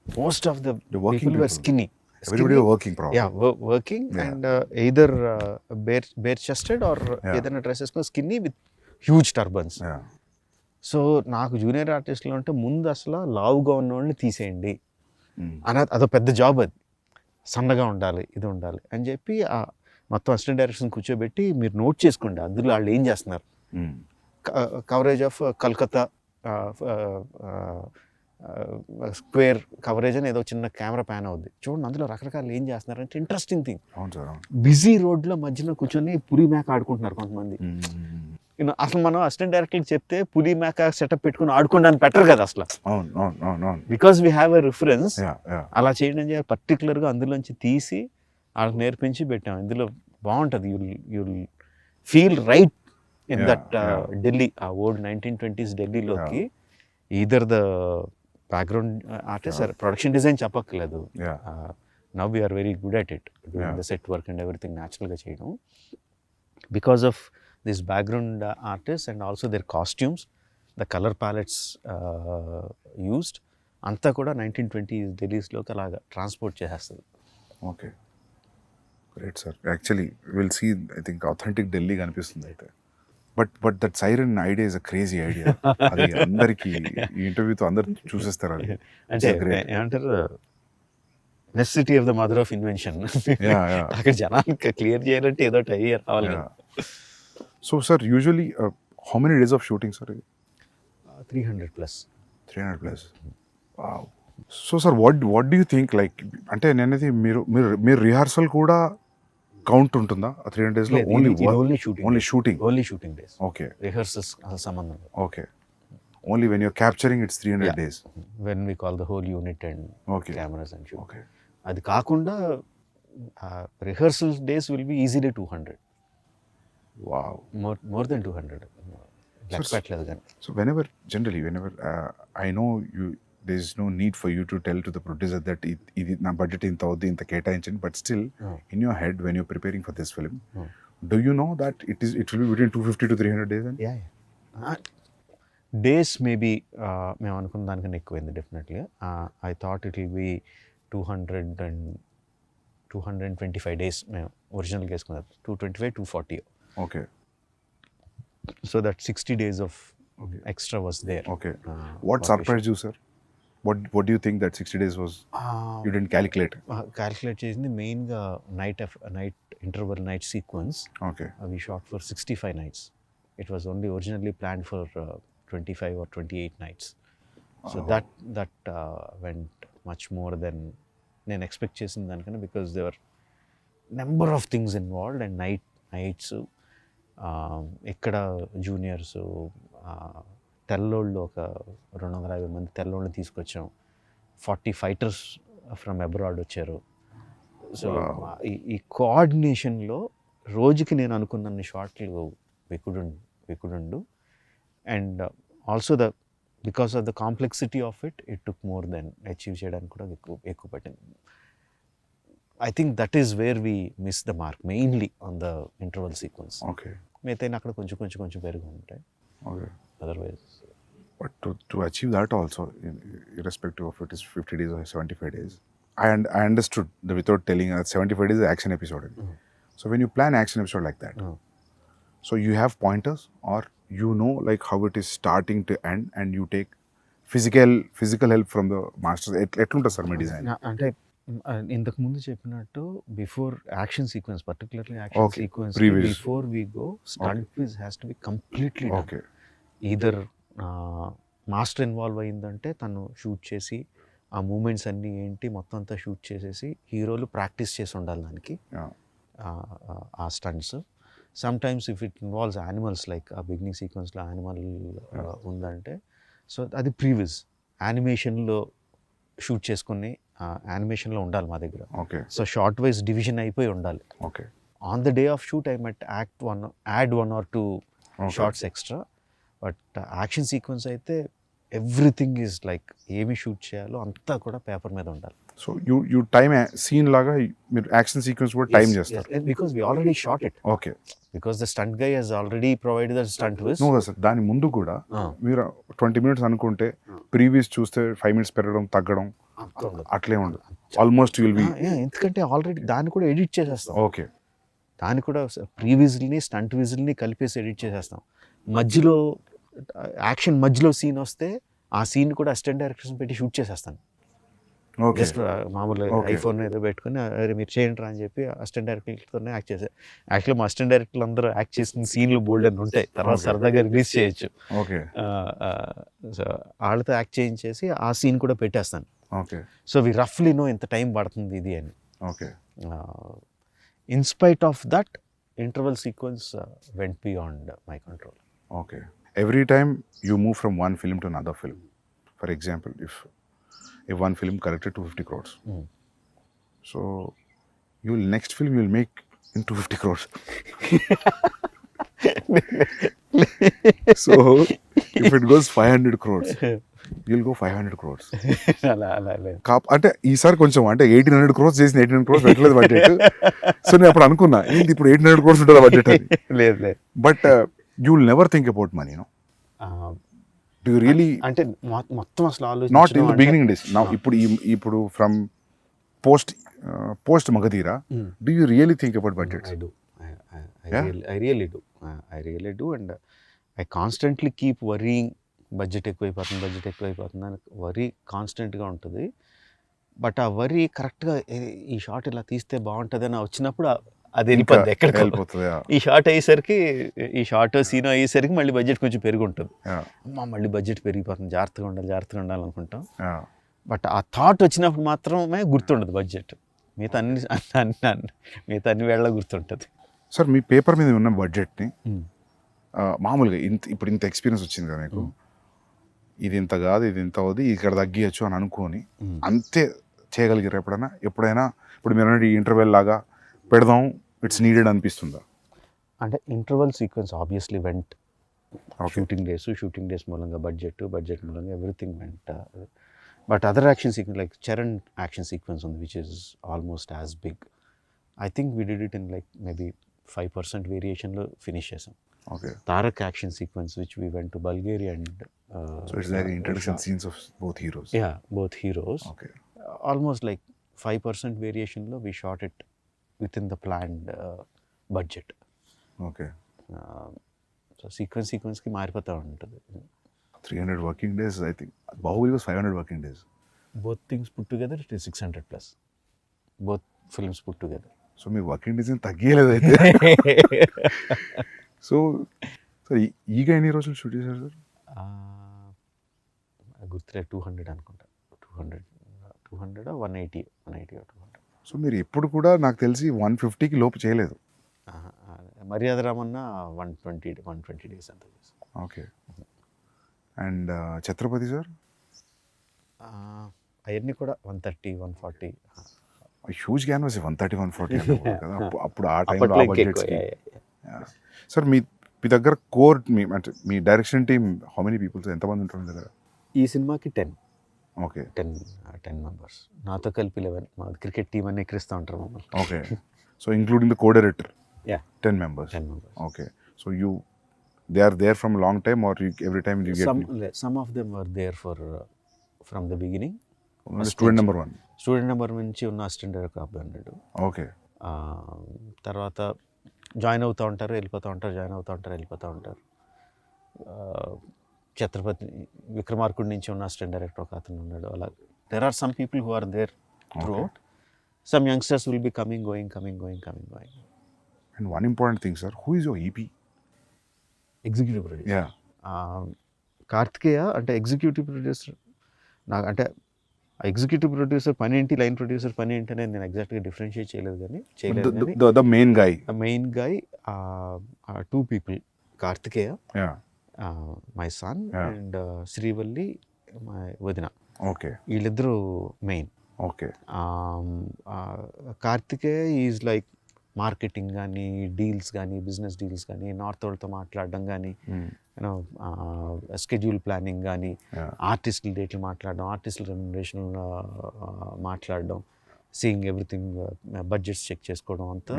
Most of the people were skinny. Everybody were working probably. Yeah, working and either bare chested or ఏదైనా dress వేసుకొని skinny with huge turbans. So నాకు junior ఆర్టిస్ట్లో అంటే ముందు అసలు లావుగా ఉన్న వాళ్ళని తీసేయండి అదో పెద్ద జాబ్. అది సన్నగా ఉండాలి, ఇది ఉండాలి అని చెప్పి మొత్తం అసిస్టెంట్ డైరెక్షన్ కూర్చోబెట్టి మీరు నోట్ చేసుకోండి అందులో వాళ్ళు ఏం చేస్తున్నారు. Coverage of Calcutta square coverage అని ఏదో చిన్న కెమెరా ప్యాన్ అవుద్ది చూడండి, అందులో రకరకాలు ఏం చేస్తున్నారంటే ఇంట్రెస్టింగ్ థింగ్. బిజీ రోడ్లో మధ్యలో కూర్చొని పులి మేక ఆడుకుంటున్నారు కొంతమంది. అసలు మనం అసిస్టెంట్ డైరెక్టర్కి చెప్తే పులి మేక సెటప్ పెట్టుకుని ఆడుకోవడానికి పెట్టరు కదా అసలు, because we have a reference. అలా చేయడం చేయాలి పర్టికులర్గా అందులోంచి తీసి వాళ్ళకి నేర్పించి పెట్టాం. ఇందులో బాగుంటుంది, you'll feel right in that Delhi, ఆ ఓల్డ్ 1920s ఢిల్లీలోకి. Either the background artist or production design చెప్పక్కర్లేదు. Now we're very good at it, doing the set work and everything న్యాచురల్గా చేయడం because of this background artist and also their costumes, the colour palettes used అంతా కూడా 1920s ఢిల్లీస్లోకి అలాగా transport చేసేస్తుంది. Okay, great sir. Actually will see I think authentic Delhi కనిపిస్తుంది అయితే. But that siren idea is a crazy idea. అది అందరికి ఈ ఇంటర్వ్యూతో అందరు చూసేస్తారు. అది అంటే ఏమంటారు, necessity of the mother of invention. Yeah. అక్కడ జనానికి క్లియర్ చేయాలంటే ఏదో ఒకటి అయ్యి రావాలి కదా. So sir, usually how many days of shooting, sir? 300+. 300 plus. Wow. So sir, what do you think, like, అంటే నేనైతే మీరు రిహార్సల్ కూడా కౌంట్ ఉంటుందా 300 days లో? Only shooting days. Okay. Rehearsals సంబంధం లేదు. Okay. Only when you're capturing it's 300 days. When we call the whole unit and Okay. Cameras and shoot. Okay. అది కాకుండా rehearsal days will be easily 200. Wow. More than 200. లెక్క పెట్టలేదు కానీ. So whenever I know there is no need for you to tell to the producer that ఇది నా budget ఇంత అవుద్ది, ఇంత కేటాయించండి, but still in your head when you're preparing for this film, do you know that it will be between 250 to 300 days? And days maybe మేము అనుకున్న దానికన్నా ఎక్కువైంది definitely. I thought it will be 225 days మేము ఒరిజినల్గా వేసుకున్నాం. 225, 240. Okay. So that 60 days of extra was there. Okay. What surprised you, sir? What do you think that 60 days was? You didn't calculate? Calculate చేసింది మెయిన్గా night interval night sequence. Okay. We shot for 65 nights. It was only originally planned for 25 or 28 nights. So that went much more than నేను expect చేసిన దానికన్నా, because there were number of things involved and nights. ఇక్కడ juniors తెల్లోళ్ళు ఒక 250 మంది తెల్లోళ్ళని తీసుకొచ్చాం. 40 fighters from abroad వచ్చారు. So ఈ కోఆర్డినేషన్లో రోజుకి నేను అనుకున్న షాట్లు we couldn't do. And also because of the complexity of it took more than achieve చేయడానికి కూడా ఎక్కువ పట్టింది. I think that is where we missed the mark, mainly on the interval sequence. Okay. మిగతా అక్కడ కొంచెం పెరుగు ఉంటాయి. Okay. Otherwise, but to achieve that also, irrespective of it is 50 days or 75 days, I understood the without telling 75 days is action episode. So when you plan action episode like that, so you have pointers, or you know like how it is starting to end, and you take physical help from the masters. ఎట్లుంటుంది sir మీ design? అంటే ఇంతకు ముందు చెప్పినట్టు before action sequence, particularly action sequence, before we go stunt quiz has to be completely okay. Either master involve అయిందంటే తను shoot చేసి ఆ మూమెంట్స్ అన్నీ ఏంటి మొత్తం అంతా షూట్ చేసేసి హీరోలు ప్రాక్టీస్ చేసి ఉండాలి దానికి ఆ stunts. Sometimes if it involves animals, like ఆ బిగినింగ్ సీక్వెన్స్లో యానిమల్ ఉందంటే, సో అది ప్రీవిజ్ యానిమేషన్లో షూట్ చేసుకుని యానిమేషన్లో ఉండాలి మా దగ్గర. Okay. So shot wise division అయిపోయి ఉండాలి. Okay. On the day of shoot I might add 1 or 2 shots extra. But action sequence అయితే ఎవ్రీథింగ్ ఈజ్ లైక్ ఏమి షూట్ చేయాలో అంతా కూడా పేపర్ మీద ఉండాలి. సో యూ టైమ్ సీన్ లాగా మీరు యాక్షన్ సీక్వెన్స్ కూడా టైం చేస్తారు? Because we already shot it. Okay. Because the stunt guy has already provided the stunt viz. No sir, దాని ముందు కూడా మీరు 20 minutes అనుకుంటే ప్రీవియస్ చూస్తే 5 minutes పెరగడం తగ్గడం అట్లే ఉండదు. ఆల్మోస్ట్ విల్ బి, ఎందుకంటే ఆల్రెడీ దాన్ని కూడా ఎడిట్ చేసేస్తాం. ఓకే. దాన్ని కూడా ప్రీ విజిల్ని స్టంట్ విజిల్ని కలిపేసి ఎడిట్ చేసేస్తాం. మధ్యలో యాక్షన్ మధ్యలో సీన్ వస్తే ఆ సీన్ కూడా అసిస్టెంట్ డైరెక్టర్స్ పెట్టి షూట్ చేసేస్తాను. జస్ట్ మామూలుగా ఐఫోన్ ఏదో పెట్టుకుని అరే మీరు చేయండి అని చెప్పి అసిస్టెంట్ డైరెక్టర్తోనే యాక్ట్ చేశారు. యాక్చువల్లీ మా అసిస్టెంట్ డైరెక్టర్లు అందరూ యాక్ట్ చేసిన సీన్లు బోల్డ్ అని ఉంటాయి, తర్వాత సరదాగా రిలీజ్ చేయొచ్చు. ఓకే. సో వాళ్ళతో యాక్ట్ చేయించేసి ఆ సీన్ కూడా పెట్టేస్తాను. ఓకే. సో వి రఫ్లీ నో ఎంత టైం పడుతుంది ఇది అని. Okay. In spite of that interval sequence vent beyond my control. Okay. Every time you move from one film to another film, for example, if one film collected 250 crores, so next film you'll make in 250 crores. So if it goes 500 crores, you'll go 500 crores. అలా అంటే ఈసారి కొంచెం అంటే 1800 crores చేసిన 1800 crores పెట్టలేదు budget. So నేను అప్పుడు అనుకున్నా ఏంటి ఇప్పుడు 1800 crores ఉంటుందా బడ్జెట్ అని. లేదు. But you'll never think about money, no? Do you really? అంటే మొత్తం అసలు ఆలోచన not in the beginning days. Now ఇప్పుడు from post Magadira, do you really think about budgets? I do. I really do. And I constantly keep worrying, budget ఎక్కువైపోతుంది అని worry కాన్స్టెంట్గా ఉంటుంది. But ఆ వరి కరెక్ట్గా ఈ షాట్ ఇలా తీస్తే బాగుంటుందని వచ్చినప్పుడు అది వెళ్ళిపోద్ది ఎక్కడికి వెళ్ళిపోతుంది. ఈ షాట్ అయ్యేసరికి ఈ షార్ట్ సీన్ అయ్యేసరికి మళ్ళీ బడ్జెట్ కొంచెం పెరిగి ఉంటుంది. అమ్మ మళ్ళీ బడ్జెట్ పెరిగిపోతుంది, జాగ్రత్తగా ఉండాలి అనుకుంటాం. బట్ ఆ థాట్ వచ్చినప్పుడు మాత్రమే గుర్తుండదు బడ్జెట్. మిగతా అన్ని వేళ గుర్తుంటుంది. సార్ మీ పేపర్ మీద ఉన్న బడ్జెట్ని మామూలుగా ఇప్పుడు ఇంత ఎక్స్పీరియన్స్ వచ్చింది కదా మీకు, ఇది ఇంత కాదు ఇది ఇంత అవుతుంది ఇక్కడ తగ్గియచ్చు అని అనుకొని అంతే చేయగలిగారు ఎప్పుడైనా ఇప్పుడు మీరు ఈ ఇంటర్వెల్ లాగా పెడదాం ఇట్స్ నీడెడ్ అనిపిస్తుందా? అంటే interval sequence obviously went. Shooting days మూలంగా బడ్జెట్ మూలంగా everything went. But other action sequence like Charan action sequence ఉంది which is almost as big. I think we did it in like maybe 5% వేరియేషన్లో finish చేసాం. Tarak action sequence which we went to Bulgaria and so it's like introduction scenes of both heroes. Yeah, both heroes. Okay. Almost like 5% variationలో we shot it within the planned budget. Okay. So sequence కి మారిపోతూ ఉంటుంది. 300 working days, I think. Bahubali was 500 working days. Both things put together it is 600 plus. Both films put together. So మీ working days తగ్గలేదు అయితే. So sir ఈగ ఎన్ని రోజులు shoot చేశారు సార్? గుర్తులే 200 అనుకుంటా. 200 180 200. సో మీరు ఎప్పుడు కూడా నాకు తెలిసి 150కి లోపు చేయలేదు. మర్యాద రామన్న 120 days అంత చేశాను. ఓకే. And Chhatrapati sir? అవన్నీ కూడా 130 140. హ్యూజ్ క్యాన్వాస్ 130 140 కదా అప్పుడు ఆ టైంలో ఆ బడ్జెట్స్. సార్ మీ దగ్గర కోర్ అంటే మీ direction team how many peoples, ఎంతమంది ఉంటారు మీ దగ్గర? ఈ సినిమాకి 10. ఓకే. 10 మెంబర్స్, నాతో కలిపి 11. మా క్రికెట్ టీమ్ అన్ని ఎక్కిరిస్తూ ఉంటారు మమ్మల్ని. Okay. So including the co director? Yeah, 10 members. Okay. So they are there from a long time or every time you get some of them were there from the beginning. Student number 1 student number నుంచి ఉన్న assistant director అబ్బాయి అన్నాడు. Okay. తర్వాత join అవుతూ ఉంటారు వెళ్ళిపోతూ ఉంటారు. ఛత్రపతి విక్రమార్కుడి నుంచి ఉన్న అసిస్టెంట్ డైరెక్టర్ ఒక అతను ఉన్నాడు. అలా there are some people who are there throughout. Some youngsters will be coming going. And one important thing sir, who is your EP? Executive producer. Yeah. Karthikeya అంటే ఎగ్జిక్యూటివ్ ప్రొడ్యూసర్. నాకు అంటే executive producer పని ఏంటి, line producer పని ఏంటి అనేది నేను ఎగ్జాక్ట్గా డిఫరెన్షియేట్ చేయలేదు కానీ the main guy 2 people, Karthikeya my son and Srivalli my వదిన. ఓకే. వీళ్ళిద్దరూ main. Okay. Karthikeya is like marketing కానీ డీల్స్ కానీ బిజినెస్ డీల్స్ కానీ నార్త్ వాళ్ళతో మాట్లాడడం కానీ యూనో స్కెడ్యూల్ ప్లానింగ్ కానీ ఆర్టిస్టుల డేట్లు మాట్లాడడం, ఆర్టిస్టుల రెమ్యునరేషన్ మాట్లాడడం, సీయింగ్ ఎవ్రీథింగ్, బడ్జెట్స్ చెక్ చేసుకోవడం అంతా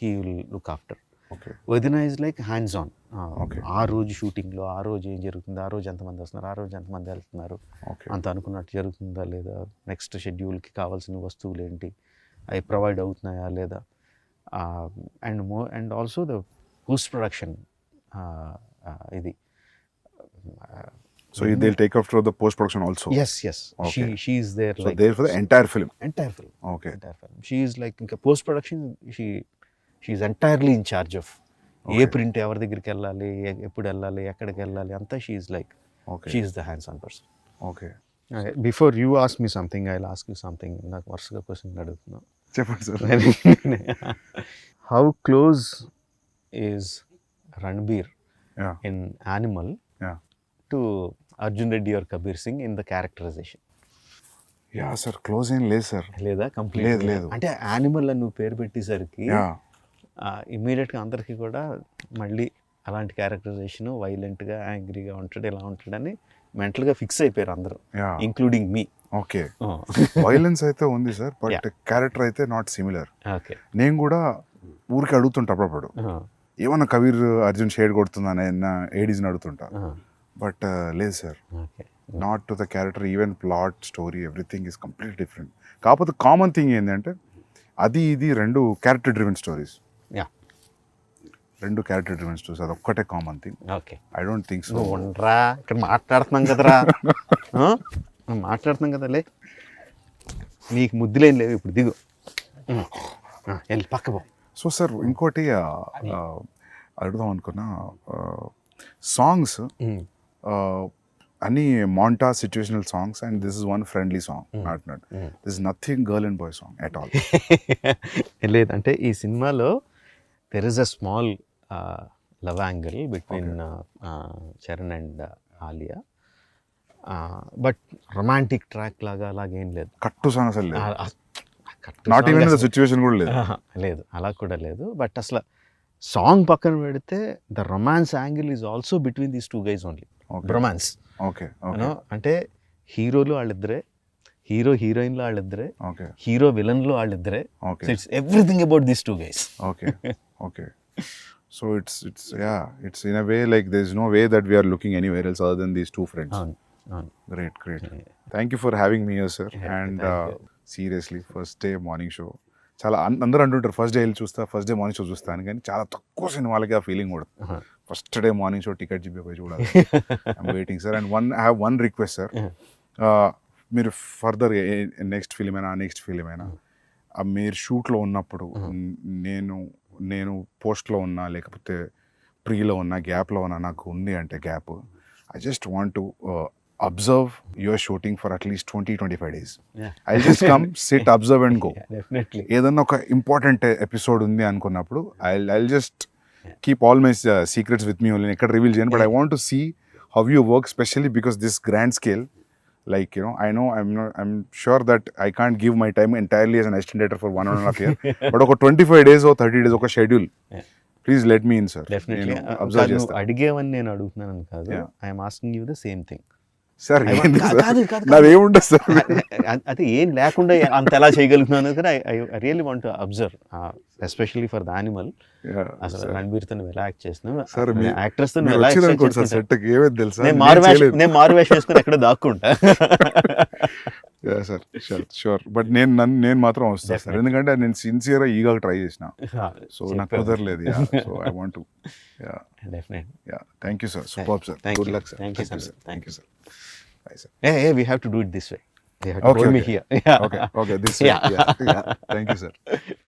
హీ విల్ లుక్ ఆఫ్టర్. వదిన ఈజ్ లైక్ హ్యాండ్స్ ఆన్. ఆ రోజు షూటింగ్లో ఆ రోజు ఏం జరుగుతుంది, ఆ రోజు ఎంతమంది వస్తున్నారు, ఆ రోజు ఎంతమంది వెళ్తున్నారు, అంత అనుకున్నట్టు జరుగుతుందా లేదా, నెక్స్ట్ షెడ్యూల్కి కావాల్సిన వస్తువులు ఏంటి, అవి ప్రొవైడ్ అవుతున్నాయా లేదా, and also the post production ఇది. So they'll take after the post production also? Yes. Okay. She is there. So like there for the entire film? Okay. Entire film. She is like in post production she is entirely in charge of A print ఎవరి దగ్గరికి వెళ్ళాలి, ఎప్పుడు వెళ్ళాలి, ఎక్కడికి వెళ్ళాలి అంతా she is like she is the hands on person. Okay. Before you ask me something, I'll ask you something. నాకు వరుసగా క్వశ్చన్ అడుగుతున్నా. చెప్పండి sir. How close is Ranbir Yeah. in Animal Yeah. to Arjun Reddy or Kabir Singh in the characterization? Yeah sir, close ఏం లేదు sir. లేదా complete లేదు. అంటే animal అని నువ్వు పేరు పెట్టేసరికి ఇమ్మీడియట్గా అందరికీ కూడా మళ్ళీ అలాంటి క్యారెక్టరైజేషన్, వైలెంట్గా యాంగ్రీగా ఉంటాడు, ఇలా ఉంటాడని మెంటల్గా ఫిక్స్ అయిపోయారు అందరూ, ఇంక్లూడింగ్ మీ. ఓకే. వైలెన్స్ అయితే ఉంది సార్, బట్ క్యారెక్టర్ అయితే నాట్ సిమిలర్. ఓకే. నేను కూడా ఊరికి అడుగుతుంటా అప్పుడప్పుడు, ఏమన్నా కబీర్ అర్జున్ షేడ్ కొడుతుందని ఏడీస్ని అడుగుతుంటా. బట్ లేదు sir, not to the character, even plot, story, everything is completely different. కాకపోతే కామన్ థింగ్ ఏంటంటే అది ఇది రెండు క్యారెక్టర్ డ్రివెన్ స్టోరీస్. రెండు క్యారెక్టర్ డ్రివెన్ స్టోరీస్, అది ఒక్కటే common thing. Okay. I don't think so. ఉండరా, ఇక్కడ మాట్లాడుతున్నాం కదరా, మాట్లాడుతున్నాం కదలే. నీకు ముద్దులేం లేవు ఇప్పుడు దిగు వెళ్ళి పక్క పో. సో సార్ ఇంకోటి అడుగుదాం అనుకున్నా, సాంగ్స్ అన్ని మాంటా situational songs and this is one friendly song, not this is nothing girl and boy song at all. లేదంటే ఈ సినిమాలో there is a small love angle between Charan and Alia, but romantic track లాగా అలాగేం లేదు. కట్టు సాంగ్ అసలు లేదు, నాట్ ఈవెన్ ద సిచ్యువేషన్ కూడా లేదు. లేదు, అలా కూడా లేదు. బట్ అసలు సాంగ్ పక్కన పెడితే the romance angle is also between these two guys only. Romance okay అంటే హీరోలు వాళ్ళిద్దరే, హీరో హీరోయిన్లు వాళ్ళిద్దరే, హీరో విలన్లు వాళ్ళిద్దరే. It's everything about these two guys. Okay so it's in a way like there's no way that we are looking anywhere else other than these two friends. Great. Thank you for having me here, sir. And seriously, first day morning show చాలా అందరూ అంటుంటారు first day వెళ్ళి చూస్తా, first day morning show చూస్తాను, కానీ చాలా తక్కువ సినిమాలకి ఆ ఫీలింగ్ కూడా first day morning show ticket పోయి చూడాలి. I'm waiting sir. And I have one request sir, మీరు ఫర్దర్ నెక్స్ట్ ఫిలిం అయినా నెక్స్ట్ ఫిలిం అయినా మీరు షూట్లో ఉన్నప్పుడు నేను పోస్ట్లో ఉన్నా లేకపోతే ప్రీలో ఉన్నా గ్యాప్లో ఉన్నా, నాకు ఉంది అంటే gap, I just want to observe your shooting for at least 20-25 days. I'll just come, sit, observe and go. Definitely. ఏదన్నా ఒక ఇంపార్టెంట్ ఎపిసోడ్ ఉంది అనుకున్నప్పుడు I'll just keep all my secrets with me only. ఎక్కడ reveal చేయను, but I want to see how you work, especially because this grand scale, like I'm sure that I can't give my time entirely as an assistant director for 1.5 year, but ఒక 25 days or 30 days ఒక schedule, please let me in sir. Definitely. అడిగేవని నేను అడుగుతున్నాను కాదు, I'm asking you the same thing. Sir నాదేముంటుంది sir, అది ఏం లేకుండా అంత ఎలా చేయగలుగుతున్నాను కదా. I really want to observe, especially for the Animal. అసలు రణబీర్తో ఎలా యాక్ట్ చేస్తున్నావు, యాక్ట్రెస్ తో ఎలా నేను మారు వేషం వేసుకుని ఎక్కడ దాక్కుంటా. సార్ షూర్, బట్ నేను మాత్రం వస్తాను సార్, ఎందుకంటే నేను సిన్సియర్గా ఈగా ట్రై చేసిన, సో నాకు కుదరలేదు. So I want to. Thank you sir, super sir, good luck sir. Thank you sir. Bye, sir. Hey, we have to do it this way. You have to hold me here. Okay, this way. Yeah. Thank you, sir.